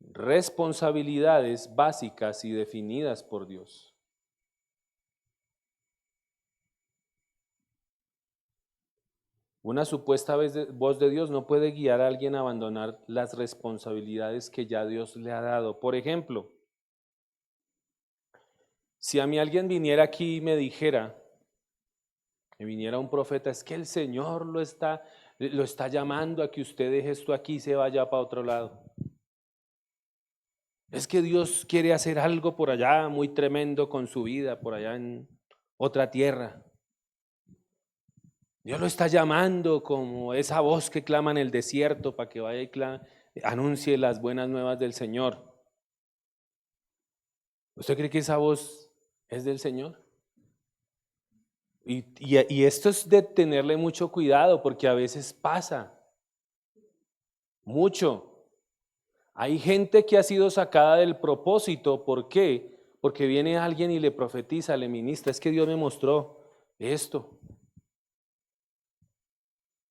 responsabilidades básicas y definidas por Dios. Una supuesta voz de Dios no puede guiar a alguien a abandonar las responsabilidades que ya Dios le ha dado. Por ejemplo, si a mí alguien viniera aquí y me viniera un profeta, es que el Señor lo está llamando a que usted deje esto aquí y se vaya para otro lado. Es que Dios quiere hacer algo por allá muy tremendo con su vida, por allá en otra tierra. Dios lo está llamando como esa voz que clama en el desierto para que vaya y anuncie las buenas nuevas del Señor. ¿Usted cree que esa voz es del Señor? Y esto es de tenerle mucho cuidado porque a veces pasa. Mucho. Hay gente que ha sido sacada del propósito. ¿Por qué? Porque viene alguien y le profetiza, le ministra. Es que Dios me mostró esto.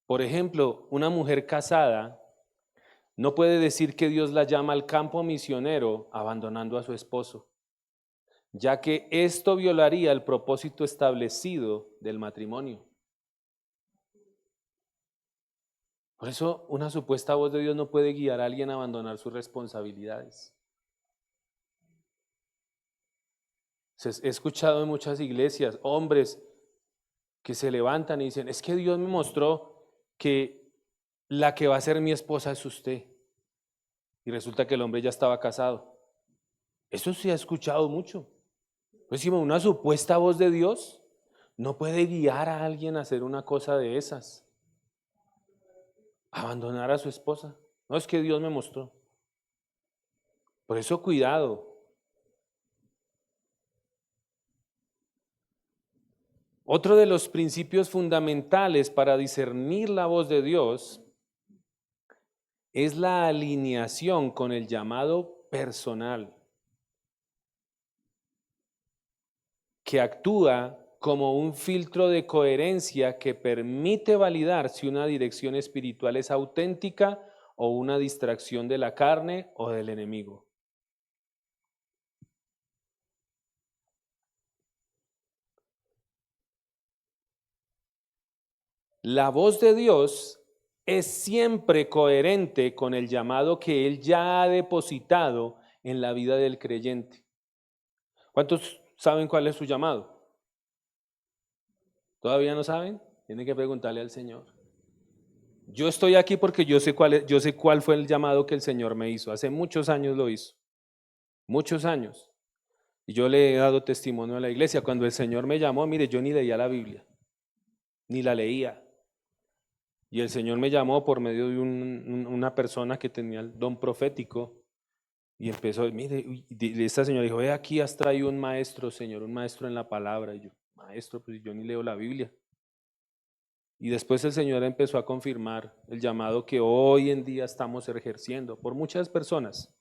Por ejemplo, una mujer casada no puede decir que Dios la llama al campo misionero abandonando a su esposo, ya que esto violaría el propósito establecido del matrimonio. Por eso una supuesta voz de Dios no puede guiar a alguien a abandonar sus responsabilidades. He escuchado en muchas iglesias hombres que se levantan y dicen, es que Dios me mostró que la que va a ser mi esposa es usted. Y resulta que el hombre ya estaba casado. Eso se ha escuchado mucho. Pues decimos, una supuesta voz de Dios no puede guiar a alguien a hacer una cosa de esas. Abandonar a su esposa. No, es que Dios me mostró. Por eso cuidado. Otro de los principios fundamentales para discernir la voz de Dios es la alineación con el llamado personal, que actúa como un filtro de coherencia que permite validar si una dirección espiritual es auténtica o una distracción de la carne o del enemigo. La voz de Dios es siempre coherente con el llamado que Él ya ha depositado en la vida del creyente. ¿Cuántos saben cuál es su llamado? ¿Todavía no saben? Tienen que preguntarle al Señor. Yo estoy aquí porque yo sé cuál fue el llamado que el Señor me hizo. Hace muchos años lo hizo. Muchos años. Y yo le he dado testimonio a la iglesia. Cuando el Señor me llamó, mire, yo ni leía la Biblia. Ni la leía. Y el Señor me llamó por medio de una persona que tenía el don profético y empezó, mire, y esta señora dijo, aquí has traído un maestro, Señor, un maestro en la palabra. Y yo, maestro, pues yo ni leo la Biblia. Y después el Señor empezó a confirmar el llamado que hoy en día estamos ejerciendo por muchas personas,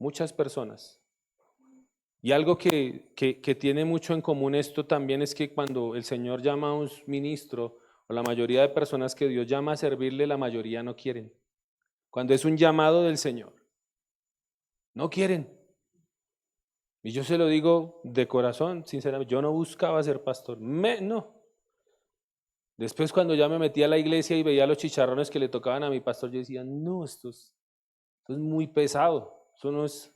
muchas personas. Y algo que tiene mucho en común esto también es que cuando el Señor llama a un ministro, o la mayoría de personas que Dios llama a servirle, la mayoría no quieren. Cuando es un llamado del Señor, no quieren. Y yo se lo digo de corazón, sinceramente, yo no buscaba ser pastor, no. Después cuando ya me metí a la iglesia y veía los chicharrones que le tocaban a mi pastor, yo decía, no, esto es muy pesado, eso no es.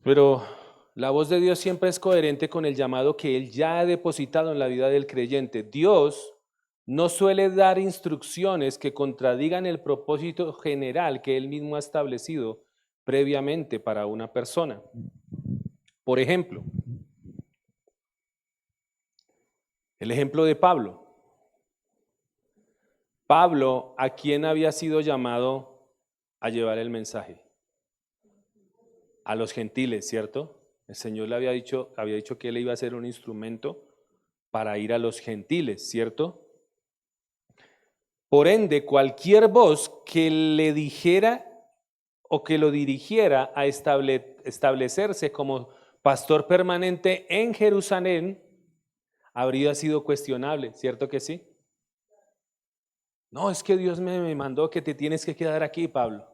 Pero la voz de Dios siempre es coherente con el llamado que Él ya ha depositado en la vida del creyente. Dios no suele dar instrucciones que contradigan el propósito general que Él mismo ha establecido previamente para una persona. Por ejemplo, el ejemplo de Pablo. Pablo, ¿a quién había sido llamado a llevar el mensaje? A los gentiles, ¿cierto? El Señor le había dicho que Él iba a ser un instrumento para ir a los gentiles, ¿cierto? Por ende, cualquier voz que le dijera o que lo dirigiera a establecerse como pastor permanente en Jerusalén, habría sido cuestionable, ¿cierto que sí? No, es que Dios me mandó que te tienes que quedar aquí, Pablo.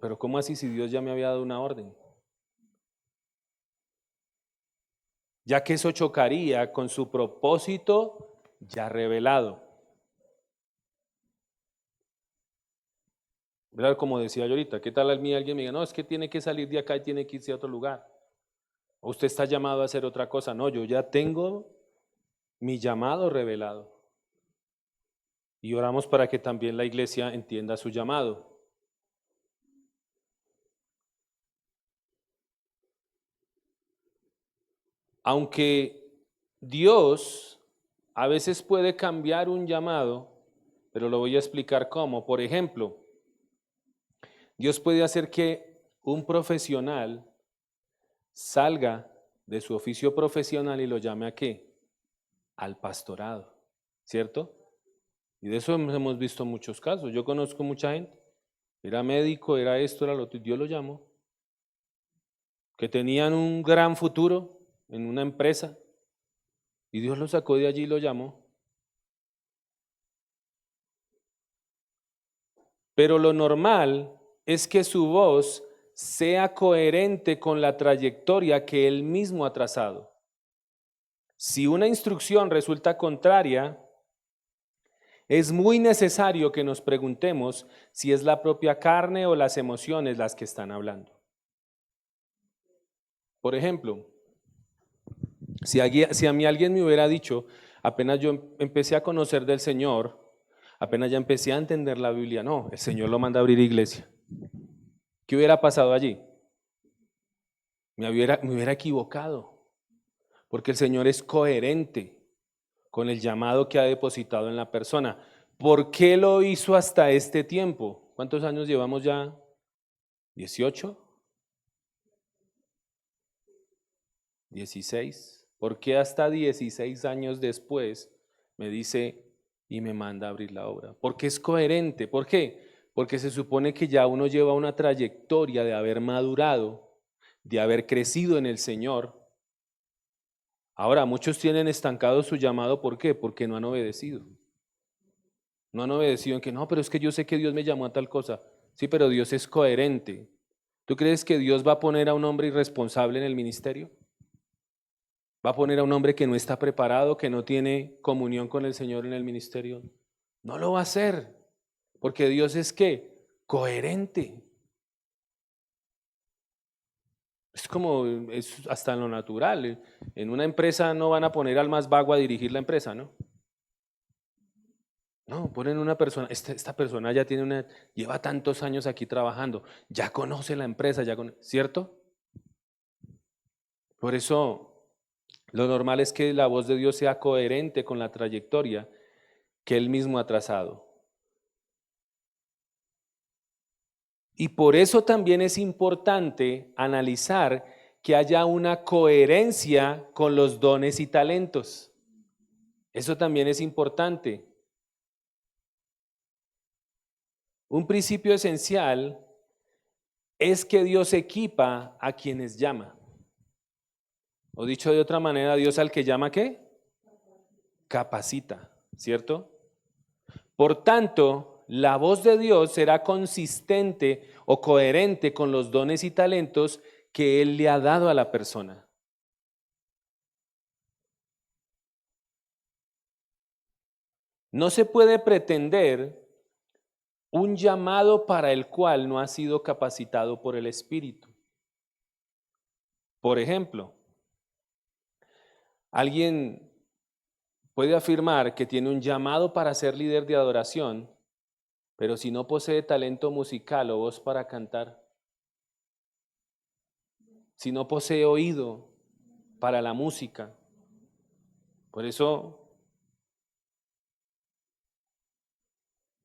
Pero ¿cómo así si Dios ya me había dado una orden? Ya que eso chocaría con su propósito ya revelado. ¿Verdad? Como decía yo ahorita, ¿qué tal alguien me diga, no, es que tiene que salir de acá y tiene que irse a otro lugar? O usted está llamado a hacer otra cosa. No, yo ya tengo mi llamado revelado. Y oramos para que también la iglesia entienda su llamado. Aunque Dios a veces puede cambiar un llamado, pero lo voy a explicar cómo. Por ejemplo, Dios puede hacer que un profesional salga de su oficio profesional y lo llame ¿a qué? Al pastorado, ¿cierto? Y de eso hemos visto muchos casos. Yo conozco mucha gente, era médico, era esto, era lo otro, y Dios lo llamó, que tenían un gran futuro en una empresa, y Dios lo sacó de allí y lo llamó. Pero lo normal es que su voz sea coherente con la trayectoria que él mismo ha trazado. Si una instrucción resulta contraria, es muy necesario que nos preguntemos si es la propia carne o las emociones las que están hablando. Por ejemplo, si a mí alguien me hubiera dicho, apenas yo empecé a conocer del Señor, apenas ya empecé a entender la Biblia, no, el Señor lo manda a abrir iglesia. ¿Qué hubiera pasado allí? Me hubiera equivocado, porque el Señor es coherente con el llamado que ha depositado en la persona. ¿Por qué lo hizo hasta este tiempo? ¿Cuántos años llevamos ya? ¿18? ¿16? ¿Por qué hasta 16 años después me dice y me manda a abrir la obra? Porque es coherente. ¿Por qué? Porque se supone que ya uno lleva una trayectoria de haber madurado, de haber crecido en el Señor. Ahora, muchos tienen estancado su llamado, ¿por qué? Porque no han obedecido. No han obedecido en que no, pero es que yo sé que Dios me llamó a tal cosa. Sí, pero Dios es coherente. ¿Tú crees que Dios va a poner a un hombre irresponsable en el ministerio? ¿Va a poner a un hombre que no está preparado, que no tiene comunión con el Señor en el ministerio? No lo va a hacer, porque Dios es ¿qué? Coherente. Es como, es hasta en lo natural. En una empresa no van a poner al más vago a dirigir la empresa, ¿no? No, ponen una persona, esta persona ya lleva tantos años aquí trabajando, ya conoce la empresa, ¿cierto? Por eso, lo normal es que la voz de Dios sea coherente con la trayectoria que Él mismo ha trazado. Y por eso también es importante analizar que haya una coherencia con los dones y talentos. Eso también es importante. Un principio esencial es que Dios equipa a quienes llama. O dicho de otra manera, Dios al que llama, ¿qué? Capacita, ¿cierto? Por tanto, la voz de Dios será consistente o coherente con los dones y talentos que Él le ha dado a la persona. No se puede pretender un llamado para el cual no ha sido capacitado por el Espíritu. Por ejemplo, alguien puede afirmar que tiene un llamado para ser líder de adoración, pero si no posee talento musical o voz para cantar, si no posee oído para la música, por eso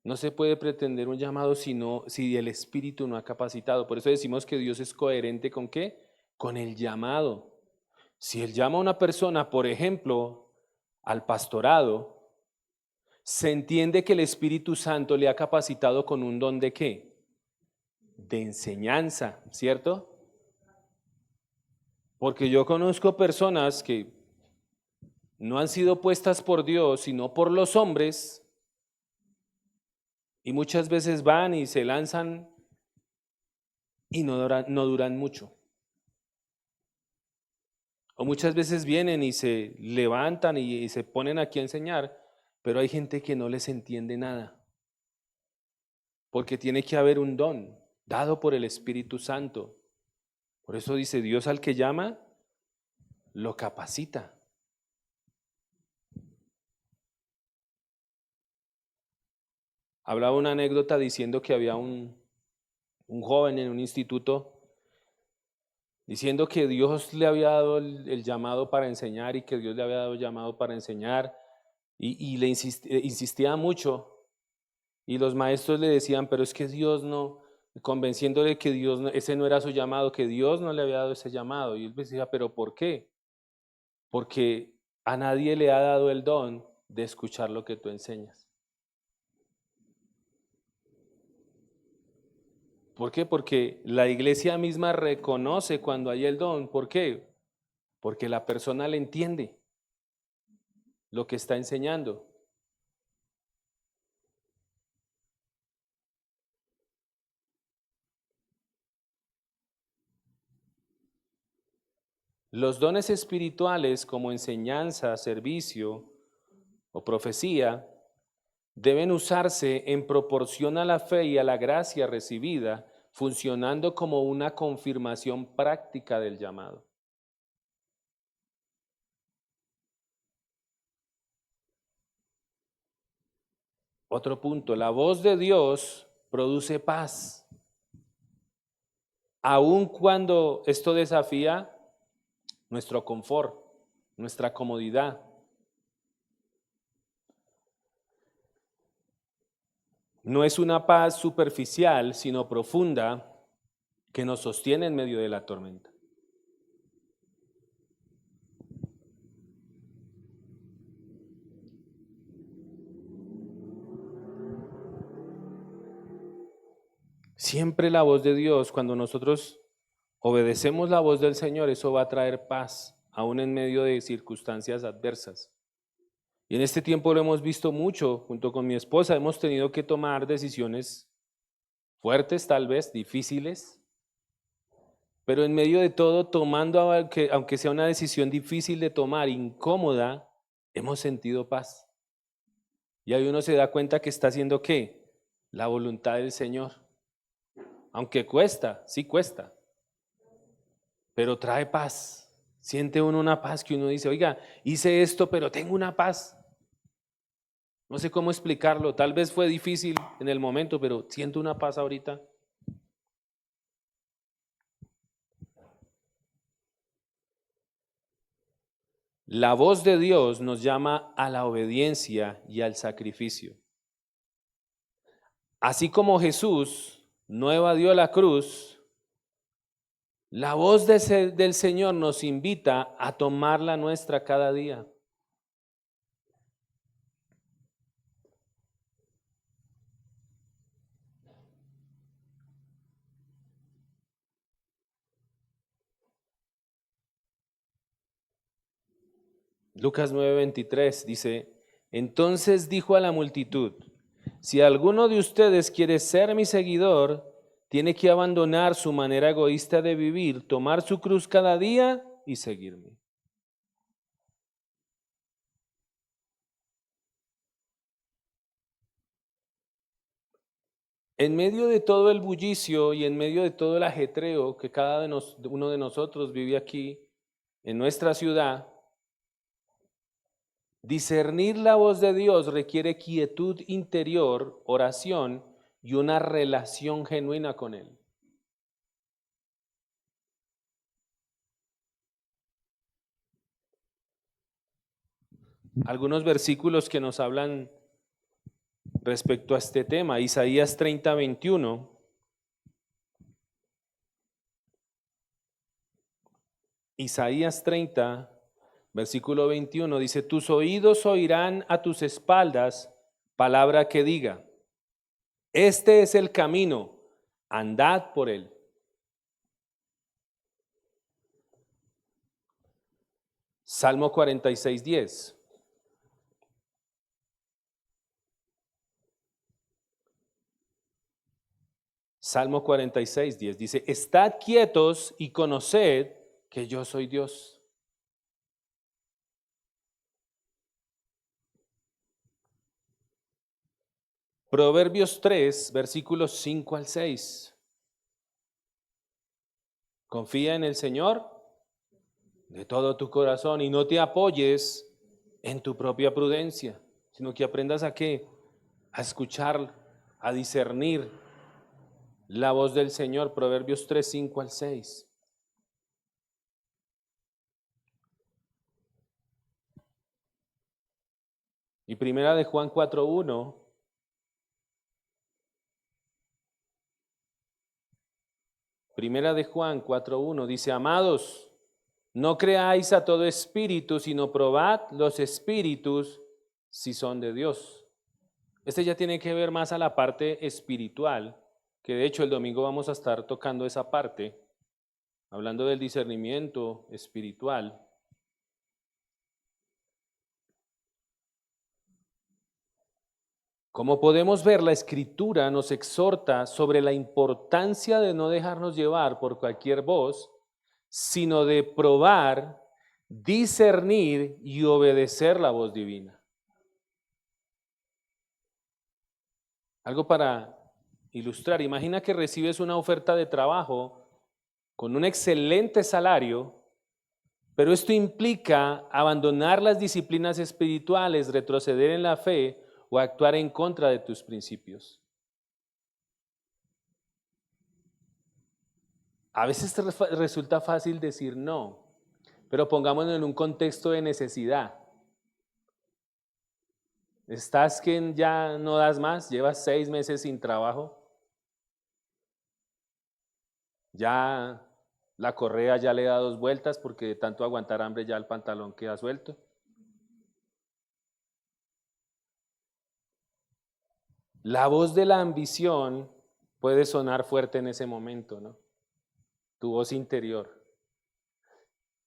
no se puede pretender un llamado si el Espíritu no ha capacitado. Por eso decimos que Dios es coherente ¿con qué? Con el llamado. Si Él llama a una persona, por ejemplo, al pastorado, se entiende que el Espíritu Santo le ha capacitado con un don de ¿qué? De enseñanza, ¿cierto? Porque yo conozco personas que no han sido puestas por Dios, sino por los hombres, y muchas veces van y se lanzan y no duran mucho. O muchas veces vienen y se levantan y se ponen aquí a enseñar, pero hay gente que no les entiende nada. Porque tiene que haber un don dado por el Espíritu Santo. Por eso dice, Dios al que llama, lo capacita. Hablaba una anécdota diciendo que había un joven en un instituto diciendo que Dios le había dado el llamado para enseñar y que Dios le había dado el llamado para enseñar y le insistía mucho y los maestros le decían, pero es que Dios no, convenciéndole que Dios ese no era su llamado, que Dios no le había dado ese llamado. Y él decía, pero ¿por qué? Porque a nadie le ha dado el don de escuchar lo que tú enseñas. ¿Por qué? Porque la iglesia misma reconoce cuando hay el don. ¿Por qué? Porque la persona le entiende lo que está enseñando. Los dones espirituales como enseñanza, servicio o profecía deben usarse en proporción a la fe y a la gracia recibida, funcionando como una confirmación práctica del llamado. Otro punto, la voz de Dios produce paz. Aun cuando esto desafía nuestro confort, nuestra comodidad. No es una paz superficial, sino profunda, que nos sostiene en medio de la tormenta. Siempre la voz de Dios, cuando nosotros obedecemos la voz del Señor, eso va a traer paz, aún en medio de circunstancias adversas. Y en este tiempo lo hemos visto mucho, junto con mi esposa, hemos tenido que tomar decisiones fuertes, tal vez, difíciles, pero en medio de todo, tomando, aunque sea una decisión difícil de tomar, incómoda, hemos sentido paz. Y ahí uno se da cuenta que está haciendo ¿qué? La voluntad del Señor. Aunque cuesta, sí cuesta, pero trae paz. Siente uno una paz que uno dice, oiga, hice esto, pero tengo una paz. No sé cómo explicarlo, tal vez fue difícil en el momento, pero siento una paz ahorita. La voz de Dios nos llama a la obediencia y al sacrificio. Así como Jesús no evadió la cruz, la voz del Señor nos invita a tomar la nuestra cada día. Lucas 9:23 dice, entonces dijo a la multitud, si alguno de ustedes quiere ser mi seguidor, tiene que abandonar su manera egoísta de vivir, tomar su cruz cada día y seguirme. En medio de todo el bullicio y en medio de todo el ajetreo que cada uno de nosotros vive aquí en nuestra ciudad, discernir la voz de Dios requiere quietud interior, oración y una relación genuina con Él. Algunos versículos que nos hablan respecto a este tema, Isaías 30:21. Isaías 30, versículo 21 dice, tus oídos oirán a tus espaldas palabra que diga, este es el camino, andad por él. Salmo 46:10. Salmo 46:10 dice, estad quietos y conoced que yo soy Dios. Proverbios 3, versículos 5 al 6. Confía en el Señor de todo tu corazón y no te apoyes en tu propia prudencia, sino que aprendas a qué, a escuchar, a discernir la voz del Señor. Proverbios 3, 5 al 6. Y primera de Juan 4:1. Primera de Juan 4:1 dice, amados, no creáis a todo espíritu, sino probad los espíritus si son de Dios. Este ya tiene que ver más a la parte espiritual que de hecho el domingo vamos a estar tocando esa parte, hablando del discernimiento espiritual. Como podemos ver, la Escritura nos exhorta sobre la importancia de no dejarnos llevar por cualquier voz, sino de probar, discernir y obedecer la voz divina. Algo para ilustrar, imagina que recibes una oferta de trabajo con un excelente salario, pero esto implica abandonar las disciplinas espirituales, retroceder en la fe o actuar en contra de tus principios. A veces te resulta fácil decir no, pero pongámonos en un contexto de necesidad. ¿Estás que ya no das más? ¿Llevas 6 meses sin trabajo? Ya la correa ya le da 2 vueltas porque de tanto aguantar hambre ya el pantalón queda suelto. La voz de la ambición puede sonar fuerte en ese momento, ¿no? Tu voz interior.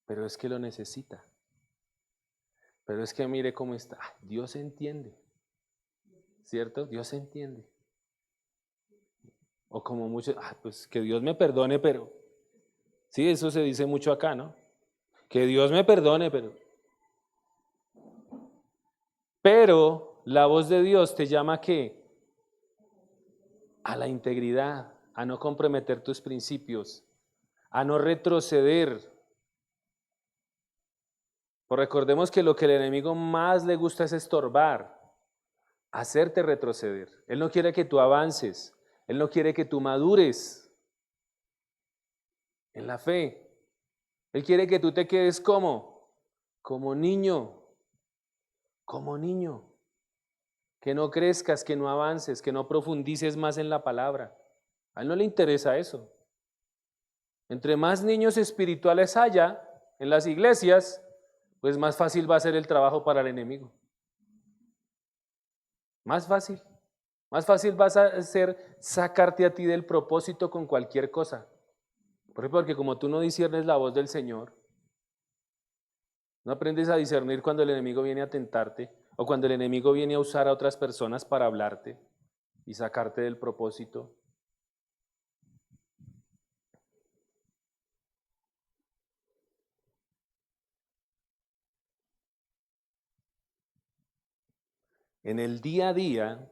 Pero es que lo necesita. Pero es que mire cómo está. Dios entiende. ¿Cierto? Dios entiende. O como muchos, pues que Dios me perdone, pero... Sí, eso se dice mucho acá, ¿no? Que Dios me perdone, pero... Pero la voz de Dios te llama ¿a qué? A la integridad, a no comprometer tus principios, a no retroceder. Pues recordemos que lo que el enemigo más le gusta es estorbar, hacerte retroceder. Él no quiere que tú avances, él no quiere que tú madures en la fe. Él quiere que tú te quedes como niño, que no crezcas, que no avances, que no profundices más en la palabra. A él no le interesa eso. Entre más niños espirituales haya en las iglesias, pues más fácil va a ser el trabajo para el enemigo. Más fácil. Más fácil va a ser sacarte a ti del propósito con cualquier cosa. Porque como tú no disiernes la voz del Señor, no aprendes a discernir cuando el enemigo viene a tentarte o cuando el enemigo viene a usar a otras personas para hablarte y sacarte del propósito. En el día a día,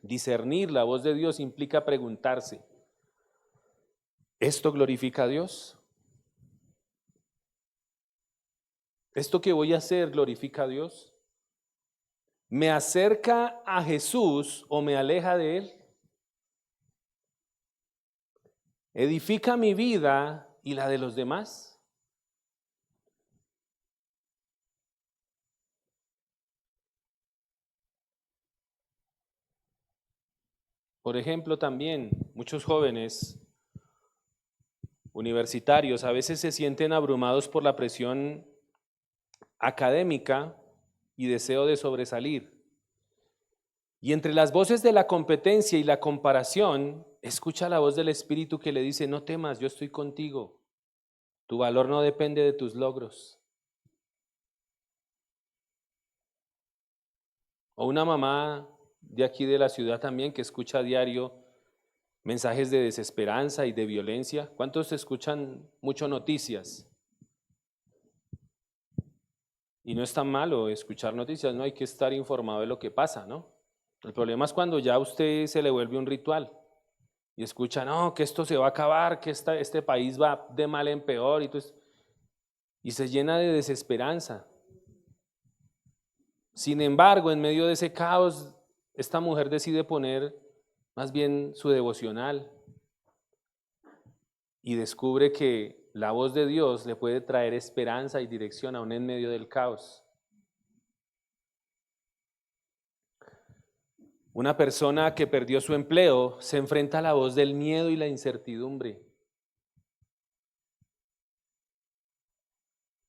discernir la voz de Dios implica preguntarse, ¿esto glorifica a Dios? ¿Esto que voy a hacer glorifica a Dios? ¿Me acerca a Jesús o me aleja de Él? ¿Edifica mi vida y la de los demás? Por ejemplo, también muchos jóvenes universitarios a veces se sienten abrumados por la presión académica y deseo de sobresalir. Y entre las voces de la competencia y la comparación, escucha la voz del Espíritu que le dice, no temas, yo estoy contigo. Tu valor no depende de tus logros. O una mamá de aquí de la ciudad también que escucha a diario mensajes de desesperanza y de violencia. ¿Cuántos escuchan mucho noticias? Y no es tan malo escuchar noticias, no hay que estar informado de lo que pasa, ¿no? El problema es cuando ya a usted se le vuelve un ritual y escucha, no, que esto se va a acabar, que este país va de mal en peor y se llena de desesperanza. Sin embargo, en medio de ese caos, esta mujer decide poner más bien su devocional y descubre que la voz de Dios le puede traer esperanza y dirección aún en medio del caos. Una persona que perdió su empleo se enfrenta a la voz del miedo y la incertidumbre.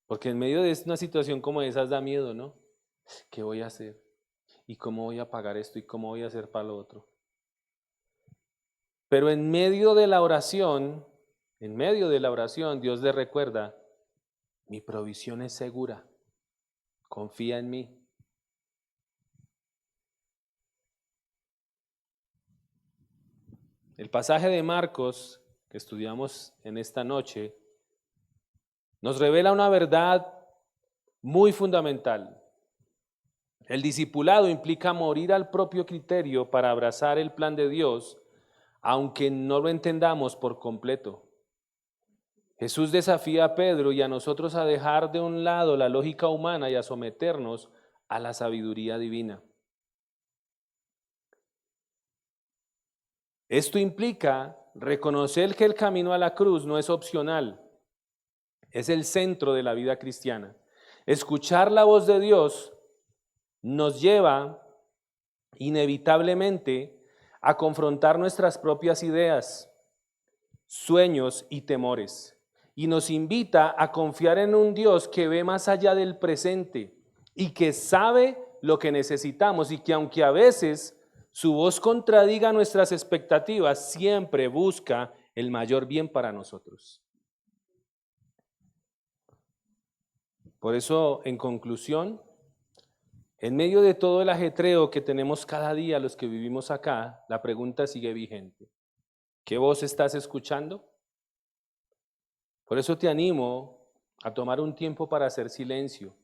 Porque en medio de una situación como esas da miedo, ¿no? ¿Qué voy a hacer? ¿Y cómo voy a pagar esto? ¿Y cómo voy a hacer para lo otro? Pero en medio de la oración, Dios le recuerda, mi provisión es segura, confía en mí. El pasaje de Marcos que estudiamos en esta noche nos revela una verdad muy fundamental. El discipulado implica morir al propio criterio para abrazar el plan de Dios, aunque no lo entendamos por completo. Jesús desafía a Pedro y a nosotros a dejar de un lado la lógica humana y a someternos a la sabiduría divina. Esto implica reconocer que el camino a la cruz no es opcional, es el centro de la vida cristiana. Escuchar la voz de Dios nos lleva inevitablemente a confrontar nuestras propias ideas, sueños y temores, y nos invita a confiar en un Dios que ve más allá del presente y que sabe lo que necesitamos, y que aunque a veces su voz contradiga nuestras expectativas, siempre busca el mayor bien para nosotros. Por eso, en conclusión, en medio de todo el ajetreo que tenemos cada día los que vivimos acá, la pregunta sigue vigente. ¿Qué voz estás escuchando? Por eso te animo a tomar un tiempo para hacer silencio,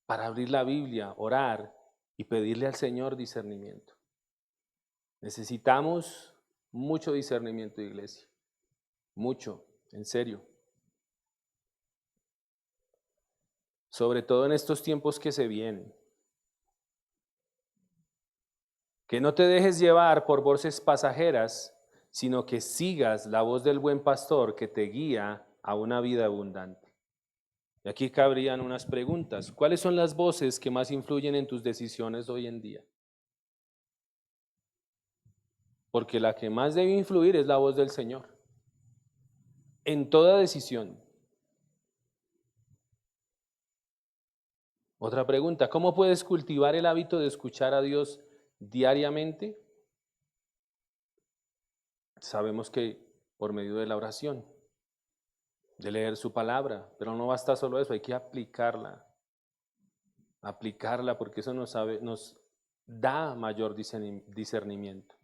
para abrir la Biblia, orar y pedirle al Señor discernimiento. Necesitamos mucho discernimiento, iglesia. Mucho, en serio. Sobre todo en estos tiempos que se vienen. Que no te dejes llevar por voces pasajeras, sino que sigas la voz del buen pastor que te guía a una vida abundante. Y aquí cabrían unas preguntas. ¿Cuáles son las voces que más influyen en tus decisiones hoy en día? Porque la que más debe influir es la voz del Señor. En toda decisión. Otra pregunta, ¿cómo puedes cultivar el hábito de escuchar a Dios diariamente? Sabemos que por medio de la oración, de leer su palabra, pero no basta solo eso, hay que aplicarla porque eso nos da mayor discernimiento.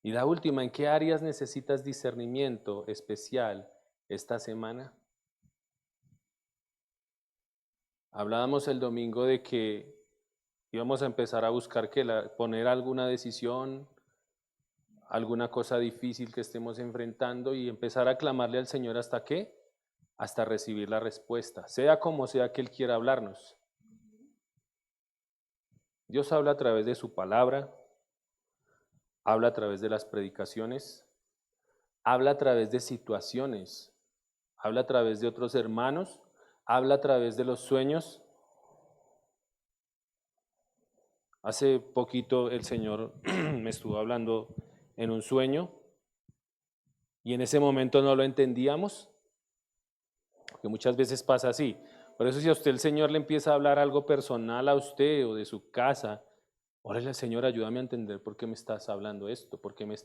Y la última, ¿en qué áreas necesitas discernimiento especial esta semana? Hablábamos el domingo de que íbamos a empezar a buscar poner alguna decisión, alguna cosa difícil que estemos enfrentando y empezar a clamarle al Señor ¿hasta qué? Hasta recibir la respuesta, sea como sea que Él quiera hablarnos. Dios habla a través de su palabra, habla a través de las predicaciones, habla a través de situaciones, habla a través de otros hermanos, habla a través de los sueños. Hace poquito el Señor me estuvo hablando en un sueño y en ese momento no lo entendíamos, porque muchas veces pasa así. Por eso si a usted el Señor le empieza a hablar algo personal a usted o de su casa, órale al Señor, ayúdame a entender por qué me estás hablando esto, qué me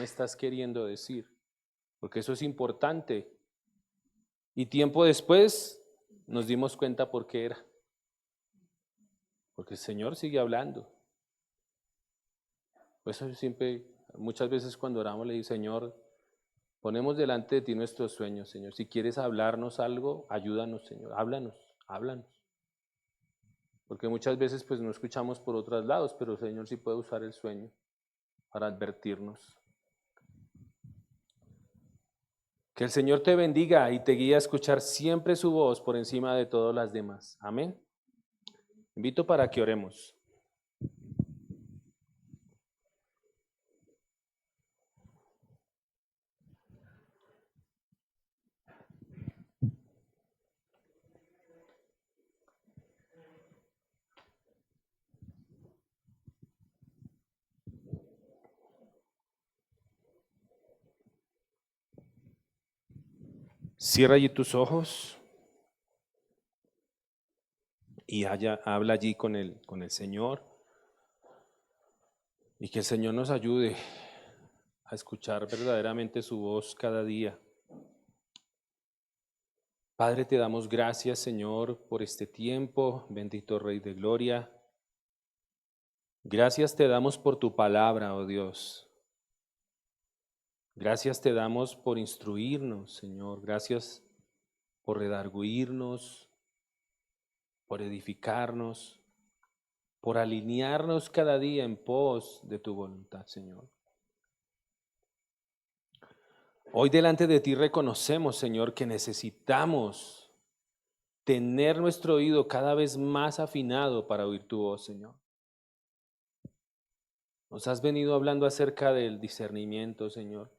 estás queriendo decir, porque eso es importante. Y tiempo después nos dimos cuenta por qué era. Porque el Señor sigue hablando. Por eso siempre, muchas veces cuando oramos le digo, Señor, ponemos delante de ti nuestros sueños, Señor. Si quieres hablarnos algo, ayúdanos, Señor. Háblanos. Porque muchas veces pues no escuchamos por otros lados, pero el Señor sí puede usar el sueño para advertirnos. Que el Señor te bendiga y te guíe a escuchar siempre su voz por encima de todas las demás. Amén. Invito para que oremos. Cierra allí tus ojos y habla allí con el Señor. Y que el Señor nos ayude a escuchar verdaderamente su voz cada día. Padre, te damos gracias, Señor, por este tiempo, bendito Rey de Gloria. Gracias te damos por tu palabra, oh Dios. Gracias te damos por instruirnos, Señor. Gracias por redarguirnos, por edificarnos, por alinearnos cada día en pos de tu voluntad, Señor. Hoy delante de ti reconocemos, Señor, que necesitamos tener nuestro oído cada vez más afinado para oír tu voz, Señor. Nos has venido hablando acerca del discernimiento, Señor,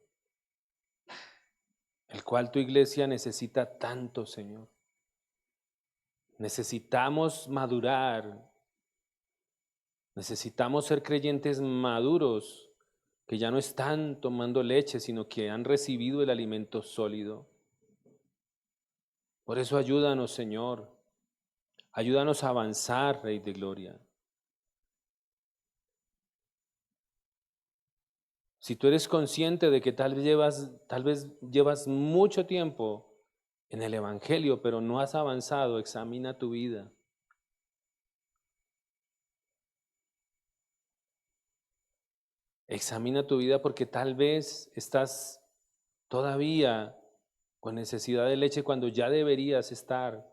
el cual tu iglesia necesita tanto, Señor. Necesitamos madurar, necesitamos ser creyentes maduros, que ya no están tomando leche, sino que han recibido el alimento sólido. Por eso ayúdanos, Señor. Ayúdanos a avanzar, Rey de Gloria. Si tú eres consciente de que tal vez llevas mucho tiempo en el Evangelio, pero no has avanzado, examina tu vida. Examina tu vida porque tal vez estás todavía con necesidad de leche cuando ya deberías estar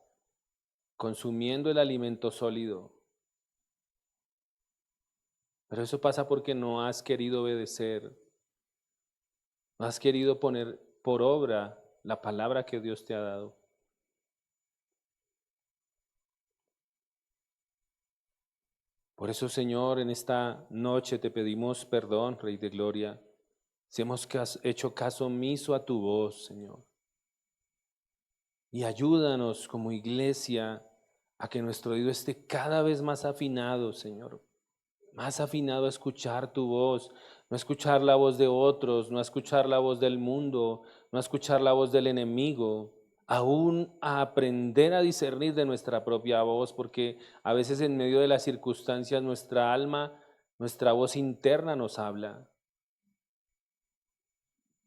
consumiendo el alimento sólido. Pero eso pasa porque no has querido obedecer, no has querido poner por obra la palabra que Dios te ha dado. Por eso, Señor, en esta noche te pedimos perdón, Rey de Gloria, si hemos hecho caso omiso a tu voz, Señor. Y ayúdanos como iglesia a que nuestro oído esté cada vez más afinado, Señor. Más afinado a escuchar tu voz, no a escuchar la voz de otros, no a escuchar la voz del mundo, no a escuchar la voz del enemigo, aún a aprender a discernir de nuestra propia voz, porque a veces en medio de las circunstancias nuestra alma, nuestra voz interna nos habla.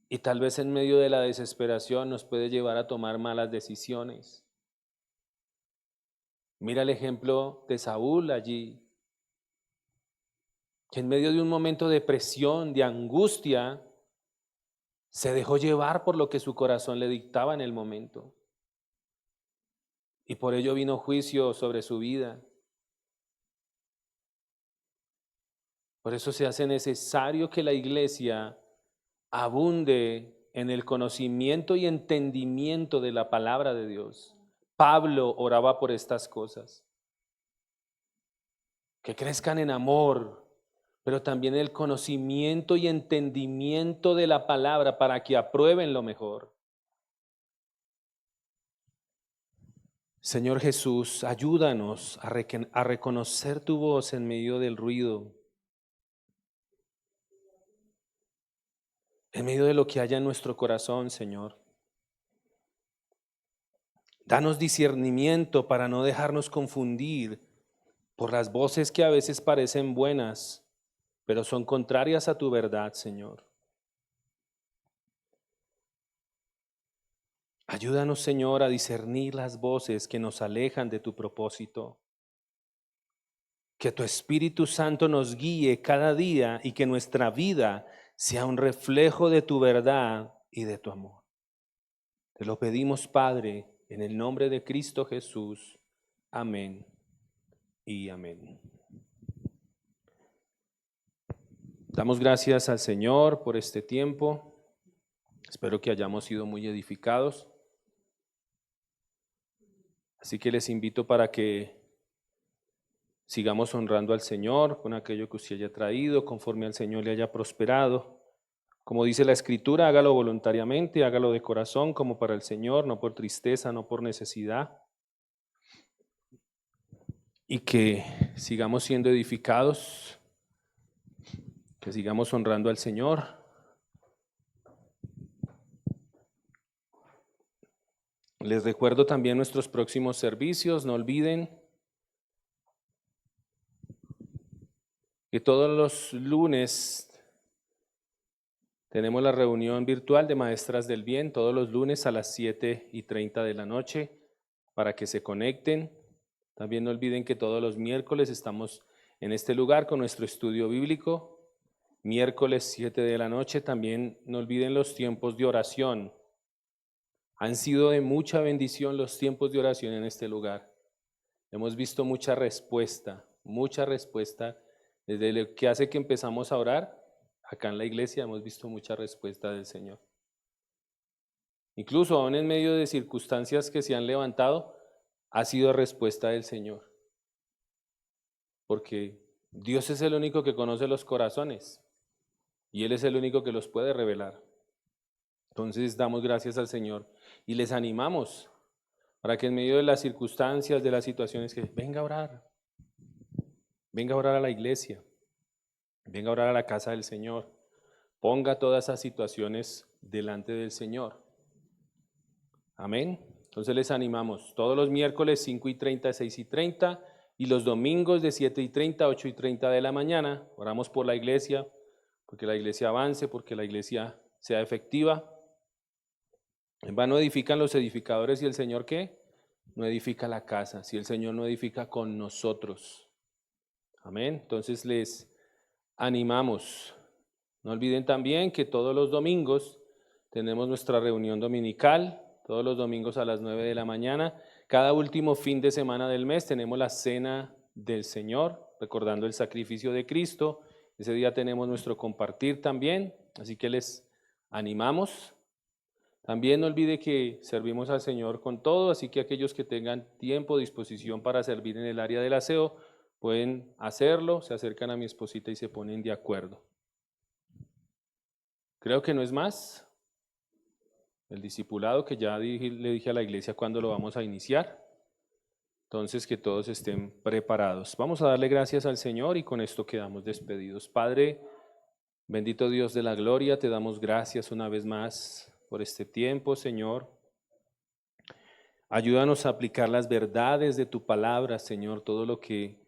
Y tal vez en medio de la desesperación nos puede llevar a tomar malas decisiones. Mira el ejemplo de Saúl allí, que en medio de un momento de presión, de angustia, se dejó llevar por lo que su corazón le dictaba en el momento. Y por ello vino juicio sobre su vida. Por eso se hace necesario que la iglesia abunde en el conocimiento y entendimiento de la palabra de Dios. Pablo oraba por estas cosas. Que crezcan en amor, pero también el conocimiento y entendimiento de la palabra para que aprueben lo mejor. Señor Jesús, ayúdanos a reconocer tu voz en medio del ruido, en medio de lo que haya en nuestro corazón, Señor. Danos discernimiento para no dejarnos confundir por las voces que a veces parecen buenas, pero son contrarias a tu verdad, Señor. Ayúdanos, Señor, a discernir las voces que nos alejan de tu propósito. Que tu Espíritu Santo nos guíe cada día y que nuestra vida sea un reflejo de tu verdad y de tu amor. Te lo pedimos, Padre, en el nombre de Cristo Jesús. Amén y amén. Damos gracias al Señor por este tiempo. Espero que hayamos sido muy edificados. Así que les invito para que sigamos honrando al Señor con aquello que usted haya traído, conforme al Señor le haya prosperado. Como dice la Escritura, hágalo voluntariamente, hágalo de corazón, como para el Señor, no por tristeza, no por necesidad. Y que sigamos siendo edificados, que sigamos honrando al Señor. Les recuerdo también nuestros próximos servicios, no olviden. que todos los lunes tenemos la reunión virtual de Maestras del Bien, todos los lunes a las 7:30 de la noche, para que se conecten. También no olviden que todos los miércoles estamos en este lugar con nuestro estudio bíblico. Miércoles 7 de la noche, también no olviden los tiempos de oración. Han sido de mucha bendición los tiempos de oración en este lugar. Hemos visto mucha respuesta desde lo que hace que empezamos a orar. Acá en la iglesia hemos visto mucha respuesta del Señor. Incluso aún en medio de circunstancias que se han levantado, ha sido respuesta del Señor. Porque Dios es el único que conoce los corazones y Él es el único que los puede revelar. Entonces damos gracias al Señor y les animamos para que en medio de las circunstancias, de las situaciones, que venga a orar a la iglesia, venga a orar a la casa del Señor, ponga todas esas situaciones delante del Señor. Amén. Entonces les animamos todos los miércoles 5:30, 6:30 y los domingos de 7:30 a 8:30 de la mañana. Oramos por la iglesia, porque la iglesia avance, porque la iglesia sea efectiva. En vano edifican los edificadores y el Señor, ¿qué? No edifica la casa, si el Señor no edifica con nosotros. Amén. Entonces les animamos. No olviden también que todos los domingos tenemos nuestra reunión dominical, todos los domingos a las 9 de la mañana. Cada último fin de semana del mes tenemos la cena del Señor, recordando el sacrificio de Cristo. Ese día tenemos nuestro compartir también, así que les animamos. También no olvide que servimos al Señor con todo, así que aquellos que tengan tiempo, disposición para servir en el área del aseo, pueden hacerlo, se acercan a mi esposita y se ponen de acuerdo. Creo que no es más. El discipulado que ya le dije a la iglesia cuándo lo vamos a iniciar. Entonces que todos estén preparados. Vamos a darle gracias al Señor y con esto quedamos despedidos. Padre, bendito Dios de la gloria, te damos gracias una vez más por este tiempo, Señor. Ayúdanos a aplicar las verdades de tu palabra, Señor, todo lo que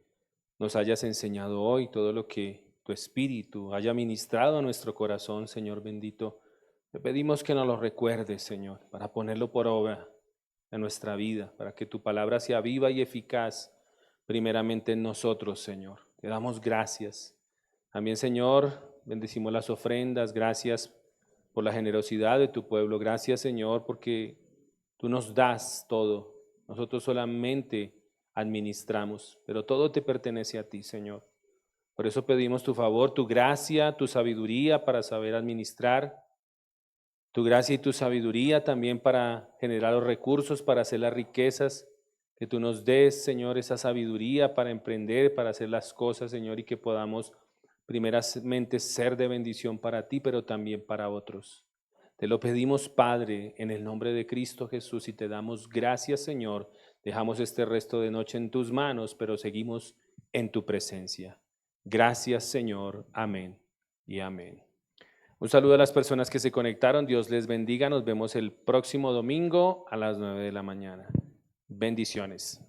nos hayas enseñado hoy, todo lo que tu Espíritu haya ministrado a nuestro corazón, Señor bendito. Te pedimos que nos lo recuerdes, Señor, para ponerlo por obra en nuestra vida, para que tu palabra sea viva y eficaz primeramente en nosotros, Señor. Te damos gracias. También, Señor, bendecimos las ofrendas, gracias por la generosidad de tu pueblo. Gracias, Señor, porque tú nos das todo. Nosotros solamente administramos, pero todo te pertenece a ti, Señor. Por eso pedimos tu favor, tu gracia, tu sabiduría para saber administrar, tu gracia y tu sabiduría también para generar los recursos, para hacer las riquezas, que tú nos des, Señor, esa sabiduría para emprender, para hacer las cosas, Señor, y que podamos primeramente ser de bendición para ti, pero también para otros. Te lo pedimos, Padre, en el nombre de Cristo Jesús, y te damos gracias, Señor. Dejamos este resto de noche en tus manos, pero seguimos en tu presencia. Gracias, Señor. Amén y amén. Un saludo a las personas que se conectaron. Dios les bendiga. Nos vemos el próximo domingo a las 9 de la mañana. Bendiciones.